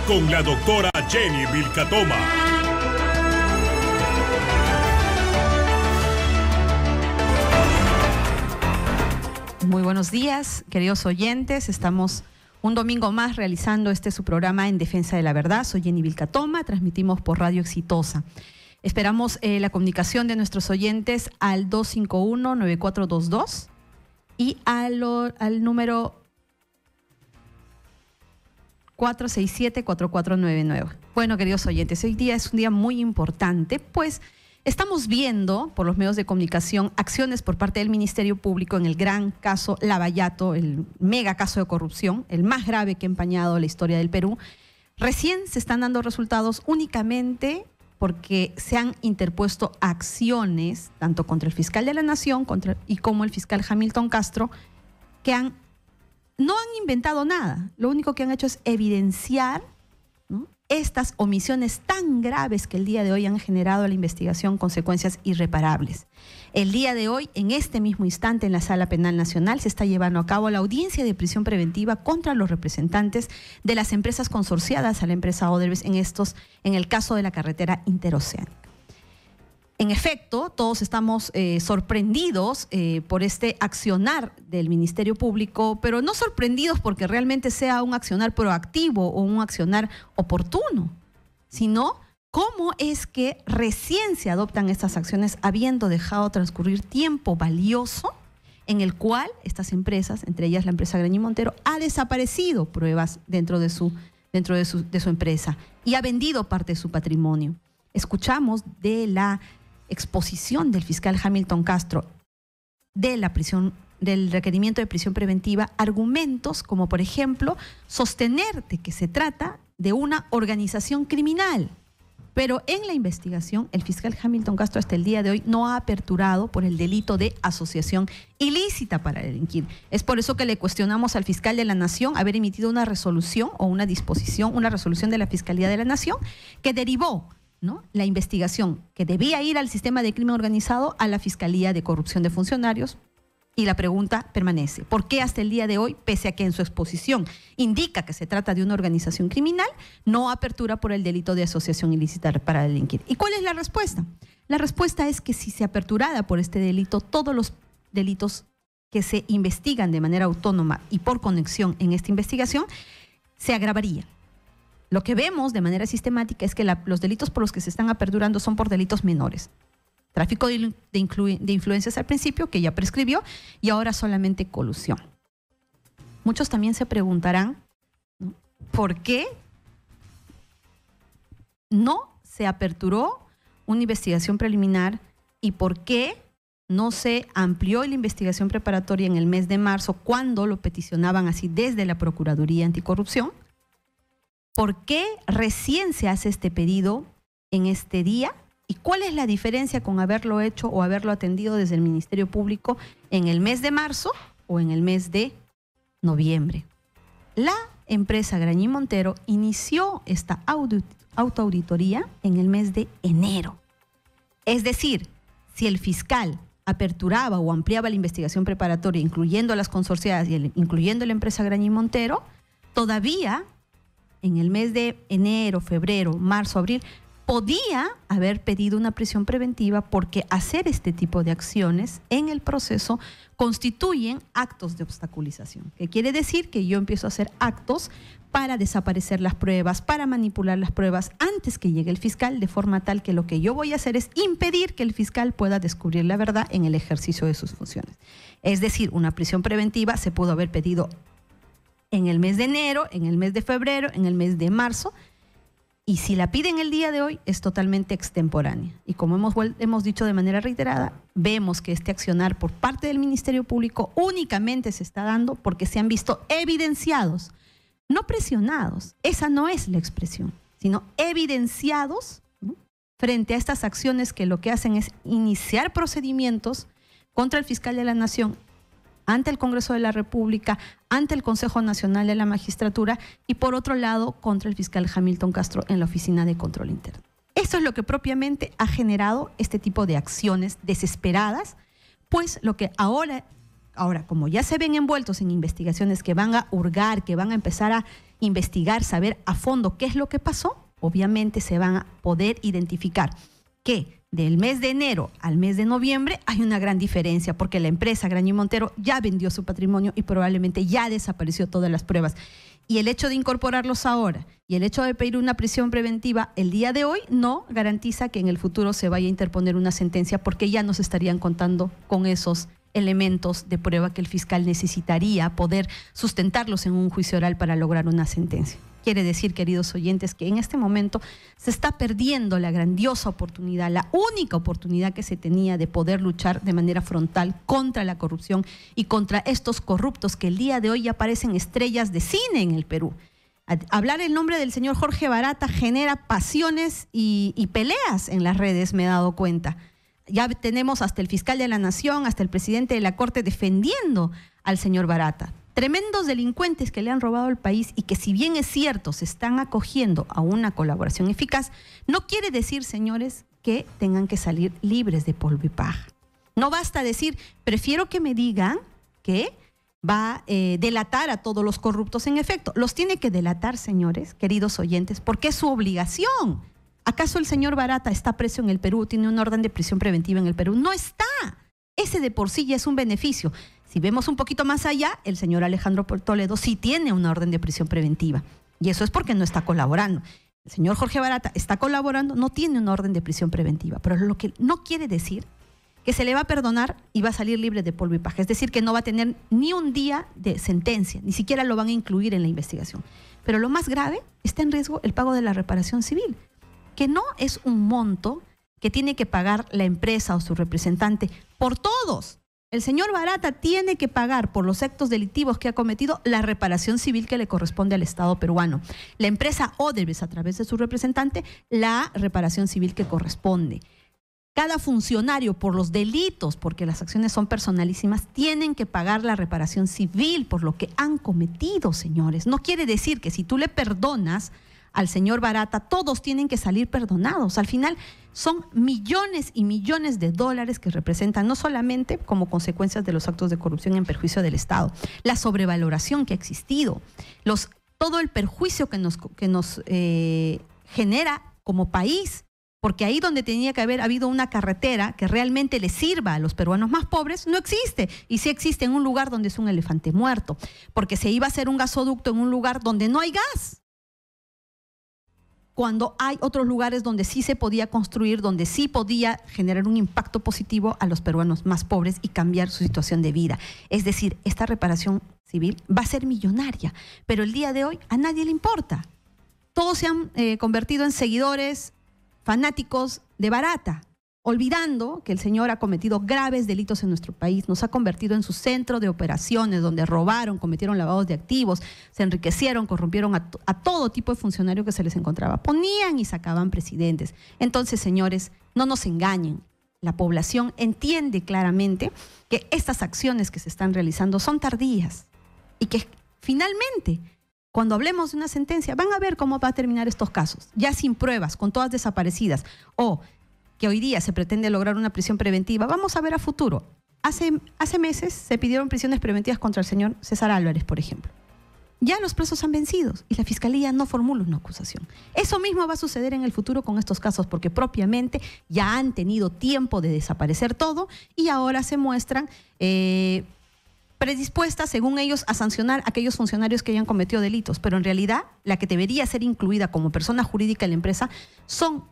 con la doctora Jenny Vilcatoma. Muy buenos días, queridos oyentes. Estamos un domingo más realizando su programa En Defensa de la Verdad. Soy Jenny Vilcatoma, transmitimos por Radio Exitosa. Esperamos la comunicación de nuestros oyentes al 251-9422 y al número 467-4499. Bueno, queridos oyentes, hoy día es un día muy importante, pues estamos viendo por los medios de comunicación acciones por parte del Ministerio Público en el gran caso Lavallato, el mega caso de corrupción, el más grave que ha empañado la historia del Perú. Recién se están dando resultados únicamente porque se han interpuesto acciones tanto contra el fiscal de la Nación y como el fiscal Hamilton Castro, que no han inventado nada. Lo único que han hecho es evidenciar, ¿no?, estas omisiones tan graves que el día de hoy han generado a la investigación consecuencias irreparables. El día de hoy, en este mismo instante, en la Sala Penal Nacional, se está llevando a cabo la audiencia de prisión preventiva contra los representantes de las empresas consorciadas a la empresa Odebrecht en el caso de la carretera interoceánica. En efecto, todos estamos sorprendidos por este accionar del Ministerio Público, pero no sorprendidos porque realmente sea un accionar proactivo o un accionar oportuno, sino cómo es que recién se adoptan estas acciones habiendo dejado transcurrir tiempo valioso en el cual estas empresas, entre ellas la empresa Grañín Montero, ha desaparecido pruebas dentro de su empresa y ha vendido parte de su patrimonio. Escuchamos de la exposición del fiscal Hamilton Castro del requerimiento de prisión preventiva, argumentos como, por ejemplo, sostener de que se trata de una organización criminal. Pero en la investigación, el fiscal Hamilton Castro hasta el día de hoy no ha aperturado por el delito de asociación ilícita para delinquir. Es por eso que le cuestionamos al fiscal de la Nación haber emitido una resolución o una resolución de la Fiscalía de la Nación que derivó, ¿no?, la investigación que debía ir al sistema de crimen organizado a la Fiscalía de Corrupción de Funcionarios. Y la pregunta permanece: ¿por qué hasta el día de hoy, pese a que en su exposición indica que se trata de una organización criminal, no apertura por el delito de asociación ilícita para delinquir? ¿Y cuál es la respuesta? La respuesta es que si se aperturara por este delito, todos los delitos que se investigan de manera autónoma y por conexión en esta investigación se agravarían. Lo que vemos de manera sistemática es que los delitos por los que se están aperturando son por delitos menores. Tráfico de influencias al principio, que ya prescribió, y ahora solamente colusión. Muchos también se preguntarán, ¿no?, ¿por qué no se aperturó una investigación preliminar y por qué no se amplió la investigación preparatoria en el mes de marzo cuando lo peticionaban así desde la Procuraduría Anticorrupción? ¿Por qué recién se hace este pedido en este día? ¿Y cuál es la diferencia con haberlo hecho o haberlo atendido desde el Ministerio Público en el mes de marzo o en el mes de noviembre? La empresa Grañín Montero inició esta autoauditoría en el mes de enero. Es decir, si el fiscal aperturaba o ampliaba la investigación preparatoria, incluyendo a las consorciadas y incluyendo la empresa Grañín Montero, todavía en el mes de enero, febrero, marzo, abril, podía haber pedido una prisión preventiva porque hacer este tipo de acciones en el proceso constituyen actos de obstaculización. ¿Qué quiere decir? Que yo empiezo a hacer actos para desaparecer las pruebas, para manipular las pruebas antes que llegue el fiscal, de forma tal que lo que yo voy a hacer es impedir que el fiscal pueda descubrir la verdad en el ejercicio de sus funciones. Es decir, una prisión preventiva se pudo haber pedido en el mes de enero, en el mes de febrero, en el mes de marzo, y si la piden el día de hoy es totalmente extemporánea. Y como hemos dicho de manera reiterada, vemos que este accionar por parte del Ministerio Público únicamente se está dando porque se han visto evidenciados, no presionados, esa no es la expresión, sino evidenciados, ¿no?, frente a estas acciones que lo que hacen es iniciar procedimientos contra el fiscal de la Nación ante el Congreso de la República, ante el Consejo Nacional de la Magistratura y por otro lado contra el fiscal Hamilton Castro en la Oficina de Control Interno. Esto es lo que propiamente ha generado este tipo de acciones desesperadas, pues lo que ahora Ahora, como ya se ven envueltos en investigaciones que van a hurgar, que van a empezar a investigar, saber a fondo qué es lo que pasó, obviamente se van a poder identificar que del mes de enero al mes de noviembre hay una gran diferencia, porque la empresa Graña y Montero ya vendió su patrimonio y probablemente ya desapareció todas las pruebas. Y el hecho de incorporarlos ahora y el hecho de pedir una prisión preventiva el día de hoy no garantiza que en el futuro se vaya a interponer una sentencia, porque ya nos estarían contando con esos elementos de prueba que el fiscal necesitaría poder sustentarlos en un juicio oral para lograr una sentencia. Quiere decir, queridos oyentes, que en este momento se está perdiendo la grandiosa oportunidad, la única oportunidad que se tenía de poder luchar de manera frontal contra la corrupción y contra estos corruptos que el día de hoy ya parecen estrellas de cine en el Perú. Hablar el nombre del señor Jorge Barata genera pasiones y peleas en las redes, me he dado cuenta. Ya tenemos hasta el fiscal de la Nación, hasta el presidente de la Corte defendiendo al señor Barata. Tremendos delincuentes que le han robado al país y que, si bien es cierto, se están acogiendo a una colaboración eficaz, no quiere decir, señores, que tengan que salir libres de polvo y paja. No basta decir, prefiero que me digan que va a delatar a todos los corruptos. En efecto, los tiene que delatar, señores, queridos oyentes, porque es su obligación. ¿Acaso el señor Barata está preso en el Perú, tiene una orden de prisión preventiva en el Perú? No está. Ese de por sí ya es un beneficio. Si vemos un poquito más allá, el señor Alejandro Toledo sí tiene una orden de prisión preventiva. Y eso es porque no está colaborando. El señor Jorge Barata está colaborando, no tiene una orden de prisión preventiva. Pero lo que no quiere decir que se le va a perdonar y va a salir libre de polvo y paja. Es decir, que no va a tener ni un día de sentencia, ni siquiera lo van a incluir en la investigación. Pero lo más grave, está en riesgo el pago de la reparación civil, que no es un monto que tiene que pagar la empresa o su representante por todos. El señor Barata tiene que pagar por los actos delictivos que ha cometido la reparación civil que le corresponde al Estado peruano. La empresa Odebrecht, a través de su representante, la reparación civil que corresponde. Cada funcionario, por los delitos, porque las acciones son personalísimas, tienen que pagar la reparación civil por lo que han cometido, señores. No quiere decir que si tú le perdonas al señor Barata, todos tienen que salir perdonados. Al final son millones y millones de dólares que representan, no solamente como consecuencias de los actos de corrupción en perjuicio del Estado, la sobrevaloración que ha existido, todo el perjuicio que nos genera como país, porque ahí donde tenía que haber habido una carretera que realmente le sirva a los peruanos más pobres, no existe. Y sí existe en un lugar donde es un elefante muerto, porque se iba a hacer un gasoducto en un lugar donde no hay gas, cuando hay otros lugares donde sí se podía construir, donde sí podía generar un impacto positivo a los peruanos más pobres y cambiar su situación de vida. Es decir, esta reparación civil va a ser millonaria, pero el día de hoy a nadie le importa. Todos se han convertido en seguidores fanáticos de Barata, olvidando que el señor ha cometido graves delitos en nuestro país, nos ha convertido en su centro de operaciones, donde robaron, cometieron lavados de activos, se enriquecieron, corrompieron a todo tipo de funcionario que se les encontraba. Ponían y sacaban presidentes. Entonces, señores, no nos engañen. La población entiende claramente que estas acciones que se están realizando son tardías y que finalmente, cuando hablemos de una sentencia, van a ver cómo va a terminar estos casos, ya sin pruebas, con todas desaparecidas, o que hoy día se pretende lograr una prisión preventiva. Vamos a ver a futuro. Hace meses se pidieron prisiones preventivas contra el señor César Álvarez, por ejemplo. Ya los plazos han vencido y la Fiscalía no formula una acusación. Eso mismo va a suceder en el futuro con estos casos, porque propiamente ya han tenido tiempo de desaparecer todo y ahora se muestran predispuestas, según ellos, a sancionar a aquellos funcionarios que hayan cometido delitos. Pero en realidad, la que debería ser incluida como persona jurídica en la empresa son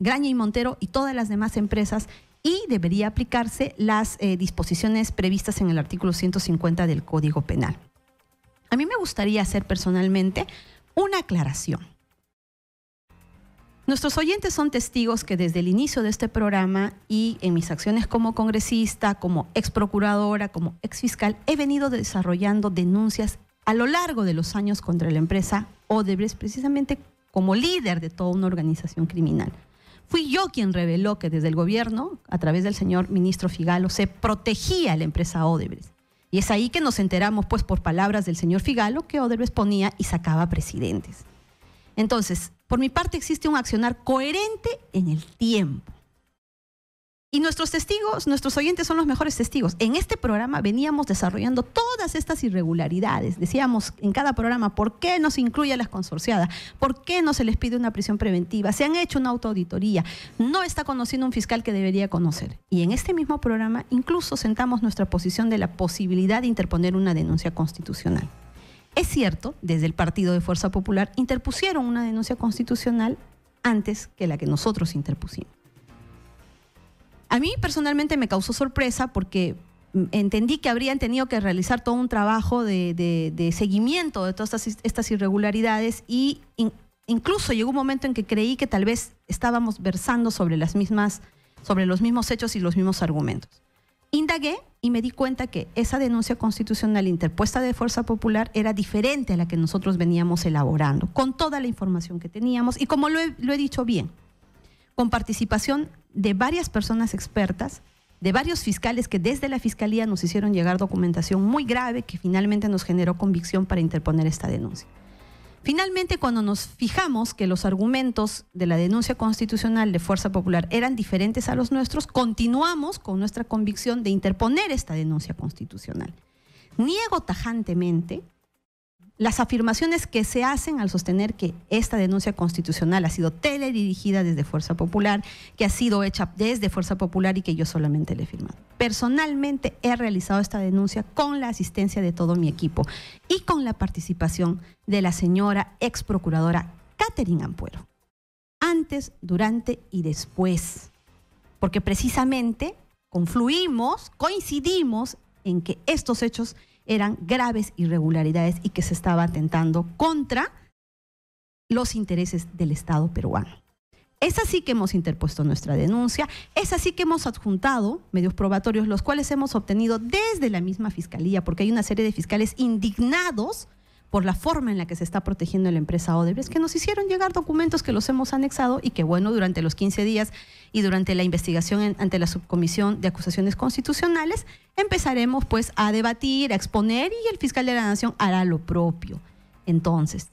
Graña y Montero y todas las demás empresas, y debería aplicarse las disposiciones previstas en el artículo 150 del Código Penal. A mí me gustaría hacer personalmente una aclaración. Nuestros oyentes son testigos que desde el inicio de este programa y en mis acciones como congresista, como ex procuradora, como ex fiscal, he venido desarrollando denuncias a lo largo de los años contra la empresa Odebrecht, precisamente como líder de toda una organización criminal. Fui yo quien reveló que desde el gobierno, a través del señor ministro Figalo, se protegía a la empresa Odebrecht. Y es ahí que nos enteramos, pues, por palabras del señor Figalo, que Odebrecht ponía y sacaba presidentes. Entonces, por mi parte existe un accionar coherente en el tiempo. Y nuestros testigos, nuestros oyentes son los mejores testigos. En este programa veníamos desarrollando todas estas irregularidades. Decíamos en cada programa, ¿por qué no se incluye a las consorciadas? ¿Por qué no se les pide una prisión preventiva? Se han hecho una autoauditoría. No está conociendo un fiscal que debería conocer. Y en este mismo programa incluso sentamos nuestra posición de la posibilidad de interponer una denuncia constitucional. Es cierto, desde el Partido de Fuerza Popular interpusieron una denuncia constitucional antes que la que nosotros interpusimos. A mí personalmente me causó sorpresa porque entendí que habrían tenido que realizar todo un trabajo de seguimiento de todas estas irregularidades y incluso llegó un momento en que creí que tal vez estábamos versando sobre los mismos hechos y los mismos argumentos. Indagué y me di cuenta que esa denuncia constitucional interpuesta de Fuerza Popular era diferente a la que nosotros veníamos elaborando, con toda la información que teníamos y como lo he dicho bien, con participación de varias personas expertas, de varios fiscales que desde la Fiscalía nos hicieron llegar documentación muy grave que finalmente nos generó convicción para interponer esta denuncia. Finalmente, cuando nos fijamos que los argumentos de la denuncia constitucional de Fuerza Popular eran diferentes a los nuestros, continuamos con nuestra convicción de interponer esta denuncia constitucional. Niego tajantemente las afirmaciones que se hacen al sostener que esta denuncia constitucional ha sido teledirigida desde Fuerza Popular, que ha sido hecha desde Fuerza Popular y que yo solamente le he firmado. Personalmente he realizado esta denuncia con la asistencia de todo mi equipo y con la participación de la señora ex procuradora Catherine Ampuero, antes, durante y después, porque precisamente coincidimos en que estos hechos eran graves irregularidades y que se estaba atentando contra los intereses del Estado peruano. Es así que hemos interpuesto nuestra denuncia, es así que hemos adjuntado medios probatorios, los cuales hemos obtenido desde la misma Fiscalía, porque hay una serie de fiscales indignados por la forma en la que se está protegiendo la empresa Odebrecht, que nos hicieron llegar documentos que los hemos anexado y que, bueno, durante los 15 días y durante la investigación ante la Subcomisión de Acusaciones Constitucionales, empezaremos pues a debatir, a exponer y el fiscal de la Nación hará lo propio. Entonces,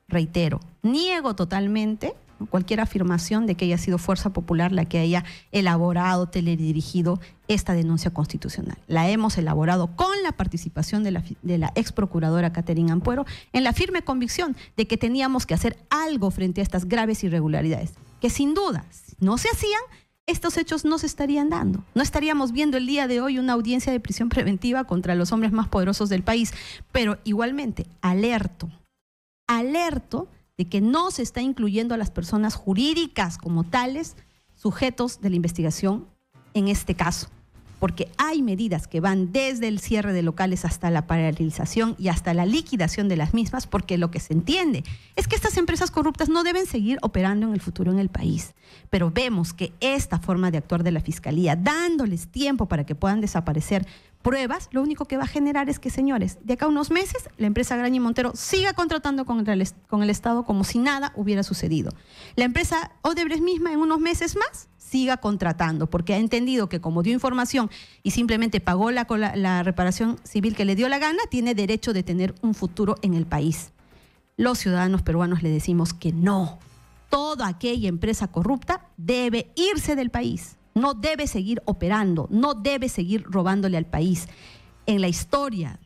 reitero, niego totalmente cualquier afirmación de que haya sido Fuerza Popular la que haya elaborado, teledirigido esta denuncia constitucional. La hemos elaborado con la participación de la ex procuradora Catherine Ampuero en la firme convicción de que teníamos que hacer algo frente a estas graves irregularidades, que sin duda, si no se hacían, estos hechos no se estarían dando. No estaríamos viendo el día de hoy una audiencia de prisión preventiva contra los hombres más poderosos del país, pero igualmente alerto de que no se está incluyendo a las personas jurídicas como tales sujetos de la investigación en este caso, porque hay medidas que van desde el cierre de locales hasta la paralización y hasta la liquidación de las mismas, porque lo que se entiende es que estas empresas corruptas no deben seguir operando en el futuro en el país. Pero vemos que esta forma de actuar de la Fiscalía, dándoles tiempo para que puedan desaparecer pruebas, lo único que va a generar es que, señores, de acá a unos meses, la empresa Graña y Montero siga contratando con el Estado como si nada hubiera sucedido. La empresa Odebrecht misma en unos meses más siga contratando, porque ha entendido que como dio información y simplemente pagó la reparación civil que le dio la gana, tiene derecho de tener un futuro en el país. Los ciudadanos peruanos le decimos que no. Toda aquella empresa corrupta debe irse del país. No debe seguir operando, no debe seguir robándole al país. En la historia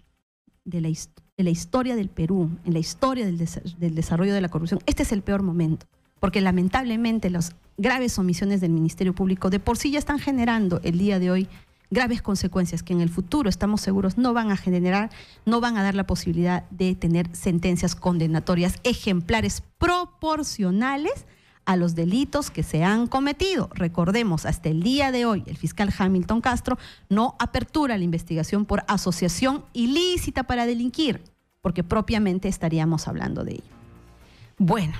de la historia del Perú, en la historia del desarrollo de la corrupción, este es el peor momento, porque lamentablemente las graves omisiones del Ministerio Público de por sí ya están generando el día de hoy graves consecuencias que en el futuro, estamos seguros, no van a dar la posibilidad de tener sentencias condenatorias ejemplares proporcionales a los delitos que se han cometido. Recordemos, hasta el día de hoy, el fiscal Hamilton Castro no apertura la investigación por asociación ilícita para delinquir, porque propiamente estaríamos hablando de ello. Bueno,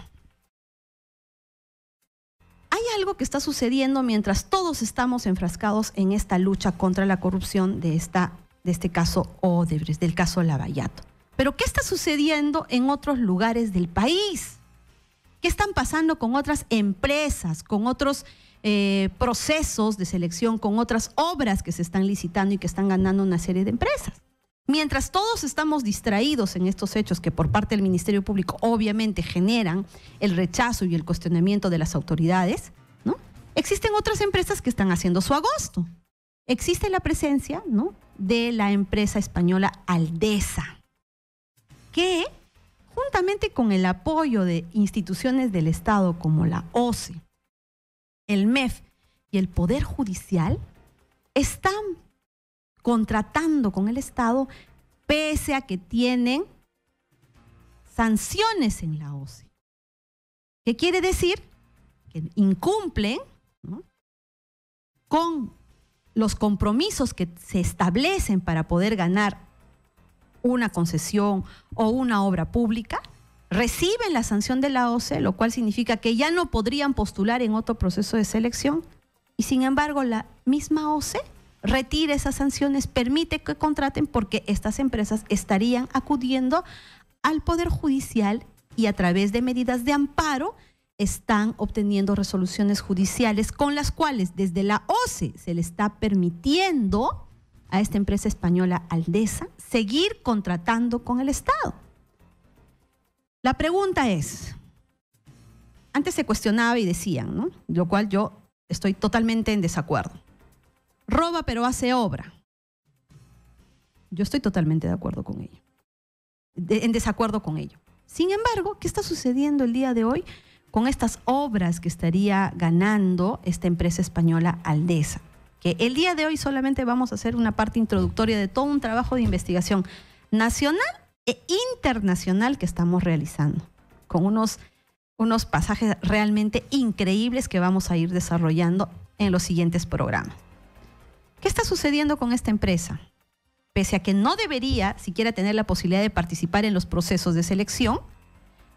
hay algo que está sucediendo mientras todos estamos enfrascados en esta lucha contra la corrupción de este caso Odebrecht, del caso Lavallato. Pero ¿qué está sucediendo en otros lugares del país? ¿Qué están pasando con otras empresas, con otros procesos de selección, con otras obras que se están licitando y que están ganando una serie de empresas? Mientras todos estamos distraídos en estos hechos que por parte del Ministerio Público obviamente generan el rechazo y el cuestionamiento de las autoridades, ¿no? Existen otras empresas que están haciendo su agosto. Existe la presencia, ¿no?, de la empresa española Aldesa, que juntamente con el apoyo de instituciones del Estado como la OCE, el MEF y el Poder Judicial, están contratando con el Estado pese a que tienen sanciones en la OCE. ¿Qué quiere decir? Que incumplen, ¿no?, con los compromisos que se establecen para poder ganar una concesión o una obra pública, reciben la sanción de la OCE, lo cual significa que ya no podrían postular en otro proceso de selección, y sin embargo la misma OCE retira esas sanciones, permite que contraten, porque estas empresas estarían acudiendo al Poder Judicial y a través de medidas de amparo están obteniendo resoluciones judiciales con las cuales desde la OCE se le está permitiendo a esta empresa española Aldesa seguir contratando con el Estado. La pregunta es, antes se cuestionaba y decían, ¿no?, lo cual yo estoy totalmente en desacuerdo. Roba pero hace obra. Yo estoy totalmente de acuerdo con ello. En desacuerdo con ello. Sin embargo, ¿qué está sucediendo el día de hoy con estas obras que estaría ganando esta empresa española Aldesa? Que el día de hoy solamente vamos a hacer una parte introductoria de todo un trabajo de investigación nacional e internacional que estamos realizando, con unos pasajes realmente increíbles que vamos a ir desarrollando en los siguientes programas. ¿Qué está sucediendo con esta empresa? Pese a que no debería siquiera tener la posibilidad de participar en los procesos de selección,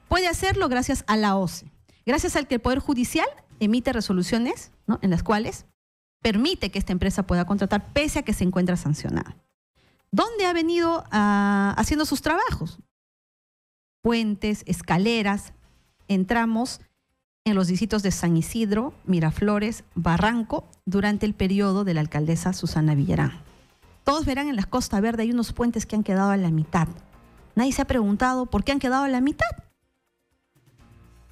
puede hacerlo gracias a la OCE, gracias al que el Poder Judicial emite resoluciones, ¿no?, en las cuales permite que esta empresa pueda contratar pese a que se encuentra sancionada. ¿Dónde ha venido haciendo sus trabajos? Puentes, escaleras, entramos en los distritos de San Isidro, Miraflores, Barranco, durante el periodo de la alcaldesa Susana Villarán. Todos verán en la Costa Verde hay unos puentes que han quedado a la mitad. Nadie se ha preguntado por qué han quedado a la mitad.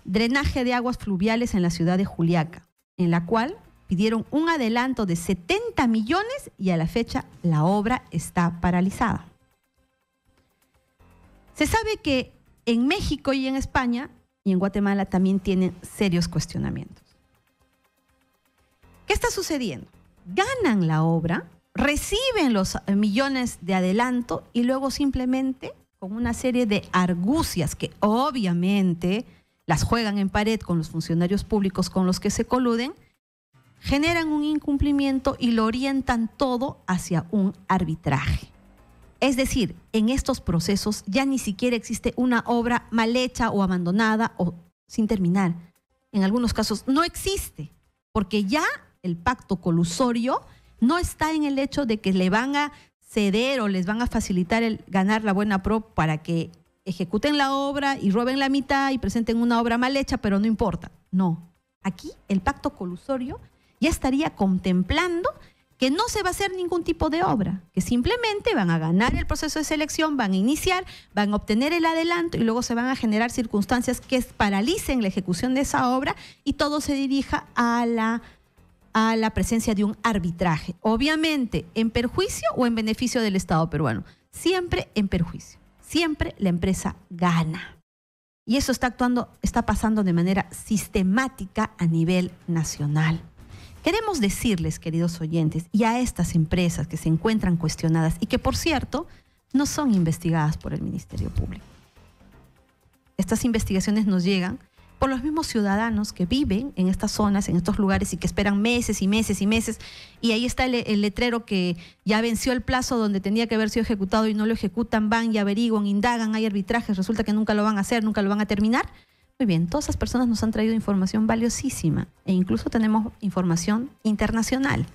Drenaje de aguas fluviales en la ciudad de Juliaca, en la cual pidieron un adelanto de 70 millones y a la fecha la obra está paralizada. Se sabe que en México y en España y en Guatemala también tienen serios cuestionamientos. ¿Qué está sucediendo? Ganan la obra, reciben los millones de adelanto y luego simplemente con una serie de argucias que obviamente las juegan en pared con los funcionarios públicos con los que se coluden, generan un incumplimiento y lo orientan todo hacia un arbitraje. Es decir, en estos procesos ya ni siquiera existe una obra mal hecha o abandonada o sin terminar. En algunos casos no existe, porque ya el pacto colusorio no está en el hecho de que le van a ceder o les van a facilitar el ganar la buena pro para que ejecuten la obra y roben la mitad y presenten una obra mal hecha, pero no importa. No, aquí el pacto colusorio ya estaría contemplando que no se va a hacer ningún tipo de obra, que simplemente van a ganar el proceso de selección, van a iniciar, van a obtener el adelanto y luego se van a generar circunstancias que paralicen la ejecución de esa obra y todo se dirija a la presencia de un arbitraje. Obviamente en perjuicio o en beneficio del Estado peruano. Siempre en perjuicio. Siempre la empresa gana. Y eso está pasando de manera sistemática a nivel nacional. Queremos decirles, queridos oyentes, y a estas empresas que se encuentran cuestionadas y que, por cierto, no son investigadas por el Ministerio Público. Estas investigaciones nos llegan por los mismos ciudadanos que viven en estas zonas, en estos lugares y que esperan meses y meses y meses. Y ahí está el letrero que ya venció el plazo donde tenía que haber sido ejecutado y no lo ejecutan, van y averiguan, indagan, hay arbitrajes, resulta que nunca lo van a hacer, nunca lo van a terminar. Muy bien, todas esas personas nos han traído información valiosísima e incluso tenemos información internacional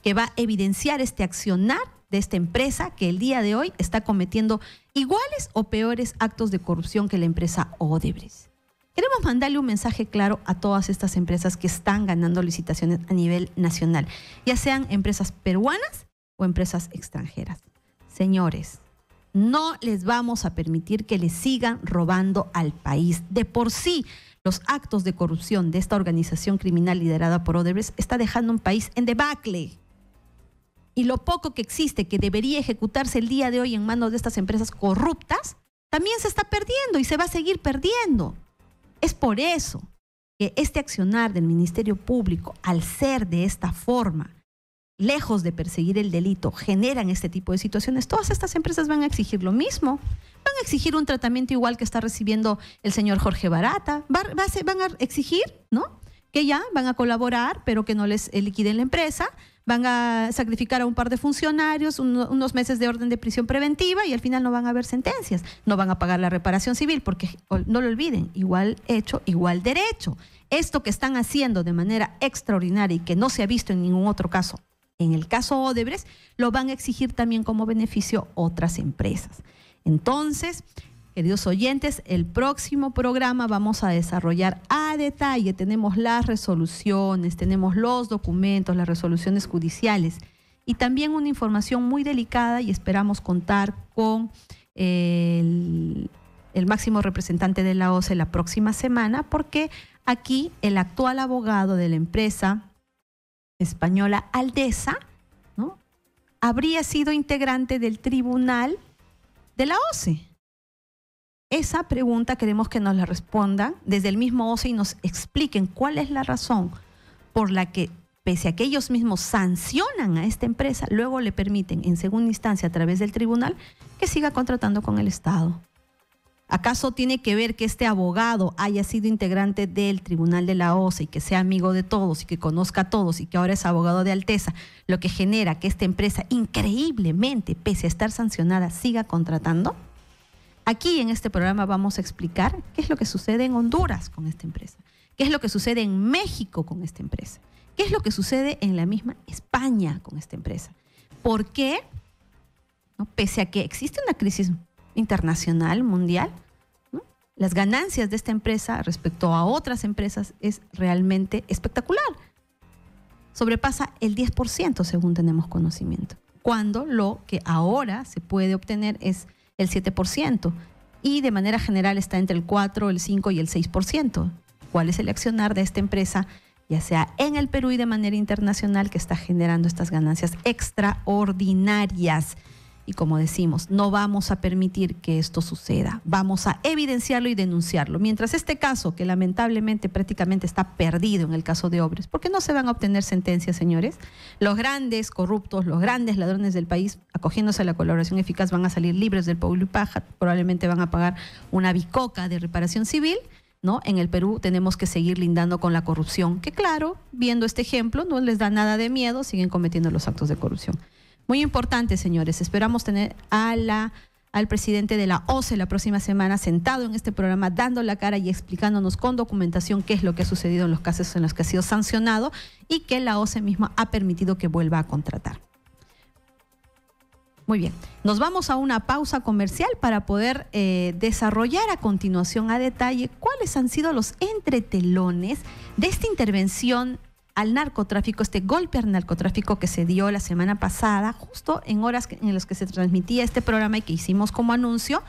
que va a evidenciar este accionar de esta empresa que el día de hoy está cometiendo iguales o peores actos de corrupción que la empresa Odebrecht. Queremos mandarle un mensaje claro a todas estas empresas que están ganando licitaciones a nivel nacional, ya sean empresas peruanas o empresas extranjeras. Señores, No les vamos a permitir que le sigan robando al país. De por sí, los actos de corrupción de esta organización criminal liderada por Odebrecht está dejando un país en debacle. Y lo poco que existe, que debería ejecutarse el día de hoy en manos de estas empresas corruptas, también se está perdiendo y se va a seguir perdiendo. Es por eso que este accionar del Ministerio Público, al ser de esta forma, lejos de perseguir el delito, generan este tipo de situaciones. Todas estas empresas van a exigir lo mismo. Van a exigir un tratamiento igual que está recibiendo el señor Jorge Barata. Van a exigir, ¿no?, que ya van a colaborar, pero que no les liquiden la empresa. Van a sacrificar a un par de funcionarios, unos meses de orden de prisión preventiva y al final no van a haber sentencias. No van a pagar la reparación civil porque, no lo olviden, igual hecho, igual derecho. Esto que están haciendo de manera extraordinaria y que no se ha visto en ningún otro caso, en el caso Odebrecht, lo van a exigir también como beneficio otras empresas. Entonces, queridos oyentes, el próximo programa vamos a desarrollar a detalle. Tenemos las resoluciones, tenemos los documentos, las resoluciones judiciales y también una información muy delicada y esperamos contar con el máximo representante de la OCE la próxima semana, porque aquí el actual abogado de la empresa española Aldesa, ¿no?, habría sido integrante del tribunal de la OCE. Esa pregunta queremos que nos la respondan desde el mismo OCE y nos expliquen cuál es la razón por la que, pese a que ellos mismos sancionan a esta empresa, luego le permiten en segunda instancia a través del tribunal que siga contratando con el Estado. ¿Acaso tiene que ver que este abogado haya sido integrante del tribunal de la OCE y que sea amigo de todos y que conozca a todos y que ahora es abogado de Alteza, lo que genera que esta empresa increíblemente, pese a estar sancionada, siga contratando? Aquí en este programa vamos a explicar qué es lo que sucede en Honduras con esta empresa, qué es lo que sucede en México con esta empresa, qué es lo que sucede en la misma España con esta empresa. ¿Por qué? ¿No? Pese a que existe una crisis internacional, mundial, ¿no?, las ganancias de esta empresa respecto a otras empresas es realmente espectacular. Sobrepasa el 10% según tenemos conocimiento, cuando lo que ahora se puede obtener es el 7% y de manera general está entre el 4, el 5 y el 6%. ¿Cuál es el accionar de esta empresa, ya sea en el Perú y de manera internacional, que está generando estas ganancias extraordinarias? Y como decimos, no vamos a permitir que esto suceda. Vamos a evidenciarlo y denunciarlo. Mientras este caso, que lamentablemente prácticamente está perdido en el caso de Odebrecht, porque no se van a obtener sentencias, señores. Los grandes corruptos, los grandes ladrones del país, acogiéndose a la colaboración eficaz, van a salir libres del pueblo y paja. Probablemente van a pagar una bicoca de reparación civil, ¿no? En el Perú tenemos que seguir lindando con la corrupción, que claro, viendo este ejemplo, no les da nada de miedo, siguen cometiendo los actos de corrupción. Muy importante, señores. Esperamos tener al presidente de la OCE la próxima semana sentado en este programa, dando la cara y explicándonos con documentación qué es lo que ha sucedido en los casos en los que ha sido sancionado y que la OCE misma ha permitido que vuelva a contratar. Muy bien. Nos vamos a una pausa comercial para poder desarrollar a continuación a detalle cuáles han sido los entretelones de esta intervención al narcotráfico, este golpe al narcotráfico que se dio la semana pasada, justo en horas en las que se transmitía este programa y que hicimos como anuncio,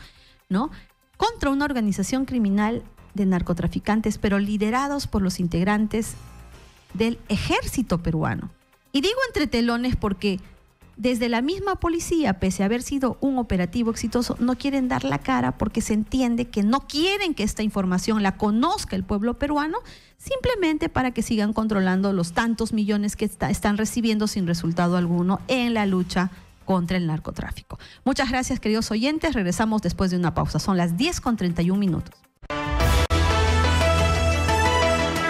¿no?, contra una organización criminal de narcotraficantes, pero liderados por los integrantes del ejército peruano. Y digo entre telones porque desde la misma policía, pese a haber sido un operativo exitoso, no quieren dar la cara porque se entiende que no quieren que esta información la conozca el pueblo peruano, simplemente para que sigan controlando los tantos millones que están recibiendo sin resultado alguno en la lucha contra el narcotráfico. Muchas gracias, queridos oyentes. Regresamos después de una pausa. Son las 10:31.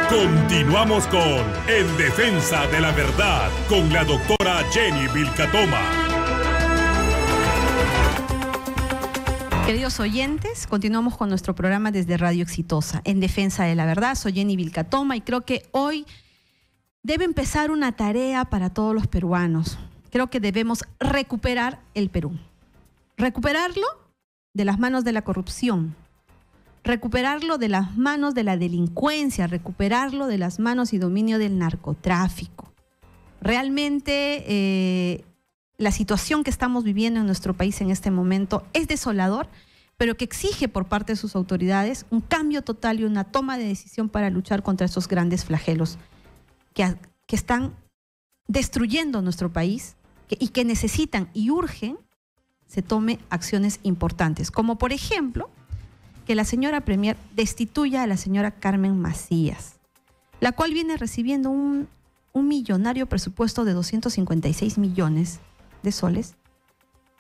Continuamos con En Defensa de la Verdad con la doctora Jenny Vilcatoma. Queridos oyentes, continuamos con nuestro programa desde Radio Exitosa, En Defensa de la Verdad. Soy Jenny Vilcatoma y creo que hoy debe empezar una tarea para todos los peruanos. Creo que debemos recuperar el Perú. Recuperarlo de las manos de la corrupción. Recuperarlo de las manos de la delincuencia, recuperarlo de las manos y dominio del narcotráfico. Realmente la situación que estamos viviendo en nuestro país en este momento es desolador, pero que exige por parte de sus autoridades un cambio total y una toma de decisión para luchar contra estos grandes flagelos que están destruyendo nuestro país y que necesitan y urgen se tome acciones importantes, como por ejemplo que la señora Premier destituya a la señora Carmen Macías, la cual viene recibiendo un millonario presupuesto de 256 millones de soles,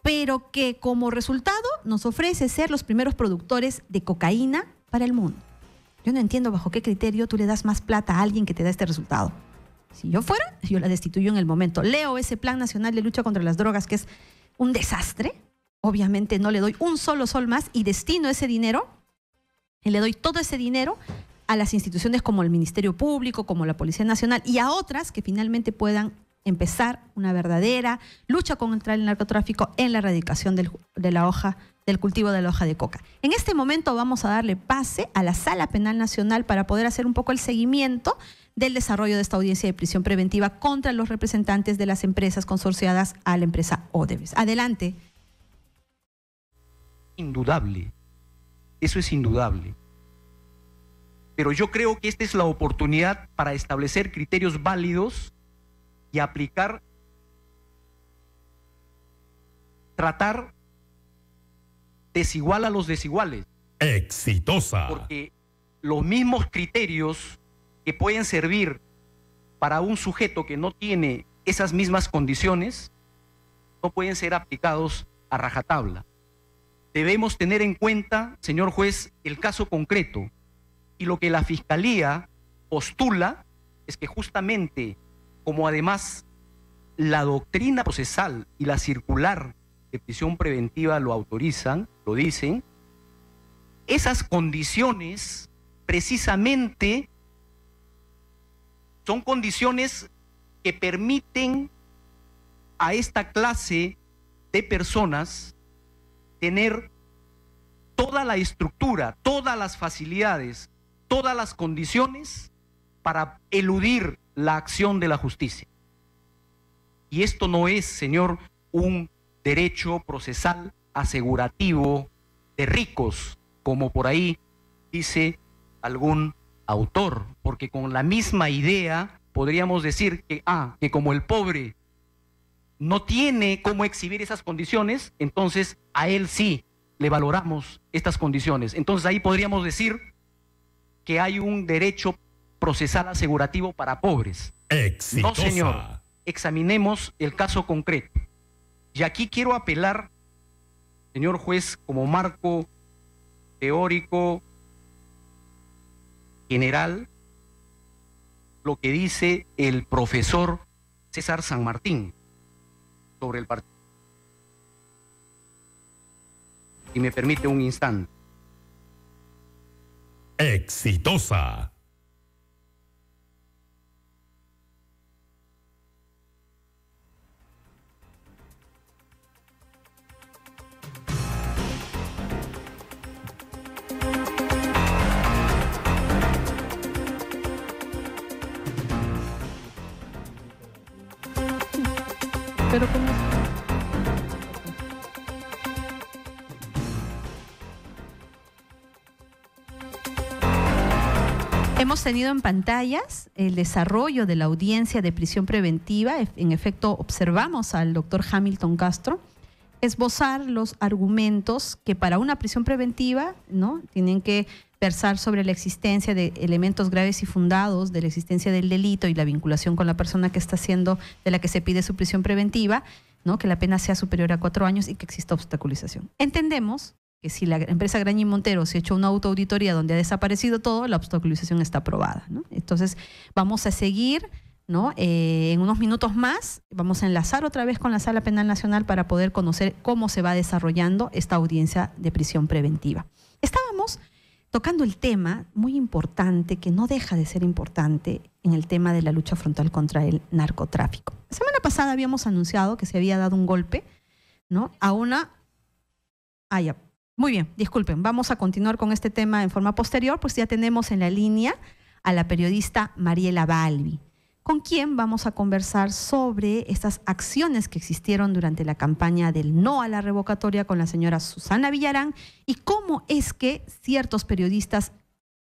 pero que como resultado nos ofrece ser los primeros productores de cocaína para el mundo. Yo no entiendo bajo qué criterio tú le das más plata a alguien que te da este resultado. Si yo fuera, yo la destituyo en el momento. Leo ese Plan Nacional de Lucha contra las Drogas, que es un desastre. Obviamente no le doy un solo sol más y destino ese dinero, y le doy todo ese dinero a las instituciones como el Ministerio Público, como la Policía Nacional y a otras que finalmente puedan empezar una verdadera lucha contra el narcotráfico en la erradicación del cultivo de la hoja de coca. En este momento vamos a darle pase a la Sala Penal Nacional para poder hacer un poco el seguimiento del desarrollo de esta audiencia de prisión preventiva contra los representantes de las empresas consorciadas a la empresa Odebrecht. Adelante. Indudable, eso es indudable. Pero yo creo que esta es la oportunidad para establecer criterios válidos y aplicar, tratar desigual a los desiguales. Exitosa. Porque los mismos criterios que pueden servir para un sujeto que no tiene esas mismas condiciones no pueden ser aplicados a rajatabla. Debemos tener en cuenta, señor juez, el caso concreto, y lo que la Fiscalía postula es que justamente, como además la doctrina procesal y la circular de prisión preventiva lo autorizan, lo dicen, esas condiciones precisamente son condiciones que permiten a esta clase de personas tener toda la estructura, todas las facilidades, todas las condiciones para eludir la acción de la justicia. Y esto no es, señor, un derecho procesal asegurativo de ricos, como por ahí dice algún autor, porque con la misma idea podríamos decir que como el pobre no tiene cómo exhibir esas condiciones, entonces a él sí le valoramos estas condiciones. Entonces ahí podríamos decir que hay un derecho procesal asegurativo para pobres. Exitosa. No, señor. Examinemos el caso concreto. Y aquí quiero apelar, señor juez, como marco teórico general, lo que dice el profesor César San Martín sobre el partido. Si me permite un instante. Exitosa. Pero ¿cómo? Hemos tenido en pantallas el desarrollo de la audiencia de prisión preventiva. En efecto, observamos al doctor Hamilton Castro esbozar los argumentos que para una prisión preventiva, ¿no?, tienen que versar sobre la existencia de elementos graves y fundados, de la existencia del delito y la vinculación con la persona que está siendo, de la que se pide su prisión preventiva, ¿no?, que la pena sea superior a 4 años y que exista obstaculización. Entendemos que si la empresa Graña y Montero se ha hecho una autoauditoría donde ha desaparecido todo, la obstaculización está aprobada, ¿no? Entonces vamos a seguir, ¿no? En unos minutos más vamos a enlazar otra vez con la Sala Penal Nacional para poder conocer cómo se va desarrollando esta audiencia de prisión preventiva. Estábamos tocando el tema muy importante, que no deja de ser importante, en el tema de la lucha frontal contra el narcotráfico. La semana pasada habíamos anunciado que se había dado un golpe, ¿no?, a una... ya. Muy bien, disculpen, vamos a continuar con este tema en forma posterior, pues ya tenemos en la línea a la periodista Mariela Balbi, con quien vamos a conversar sobre estas acciones que existieron durante la campaña del no a la revocatoria con la señora Susana Villarán y cómo es que ciertos periodistas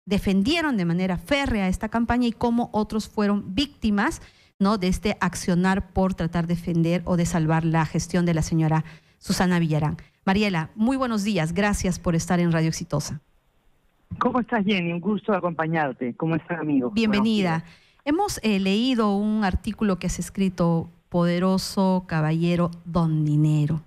defendieron de manera férrea esta campaña y cómo otros fueron víctimas, ¿no?, de este accionar por tratar de defender o de salvar la gestión de la señora Susana Villarán. Mariela, muy buenos días. Gracias por estar en Radio Exitosa. ¿Cómo estás, Jenny? Un gusto acompañarte. ¿Cómo estás, amigo? Bienvenida. Hemos leído un artículo que has escrito, Poderoso Caballero Don Dinero.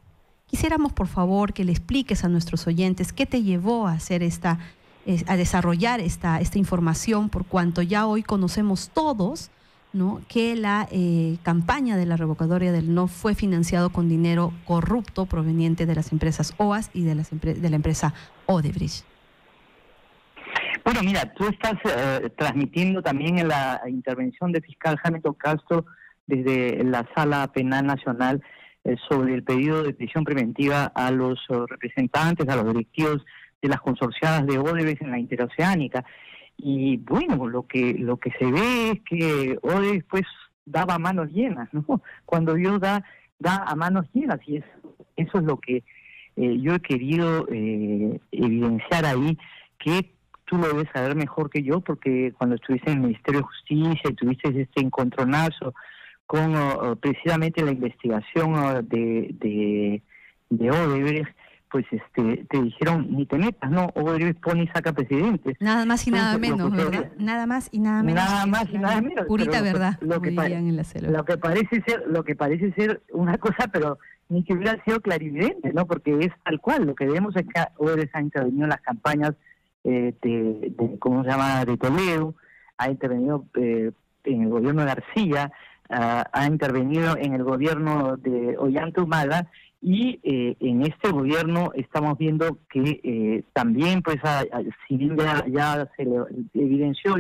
Quisiéramos, por favor, que le expliques a nuestros oyentes qué te llevó a hacer a desarrollar esta información, por cuanto ya hoy conocemos todos, ¿no?, que la campaña de la revocatoria del no fue financiado con dinero corrupto proveniente de las empresas OAS y de la empresa Odebrecht. Bueno, mira, tú estás transmitiendo también en la intervención del fiscal Hamilton Castro desde la Sala Penal Nacional sobre el pedido de prisión preventiva a los representantes, a los directivos de las consorciadas de Odebrecht en la interoceánica. Y bueno, lo que se ve es que Odebrecht pues daba manos llenas, ¿no? Cuando Dios da a manos llenas, y eso es lo que yo he querido evidenciar ahí, que tú lo debes saber mejor que yo, porque cuando estuviste en el Ministerio de Justicia y tuviste este encontronazo con precisamente la investigación de Odebrecht, pues te dijeron, ni te metas, ¿no? Odebrecht pone y saca presidentes. Nada más y nada menos, ¿verdad? Nada más y nada menos. Nada más y nada menos. Purita verdad, lo que parece ser una cosa, pero ni que hubiera sido clarividente, ¿no? Porque es tal cual. Lo que vemos es que Odebrecht ha intervenido en las campañas ¿cómo se llama?, de Toledo, ha intervenido en el gobierno de García, ha intervenido en el gobierno de Ollanta Humala, y en este gobierno estamos viendo que también, pues, si bien ya se le evidenció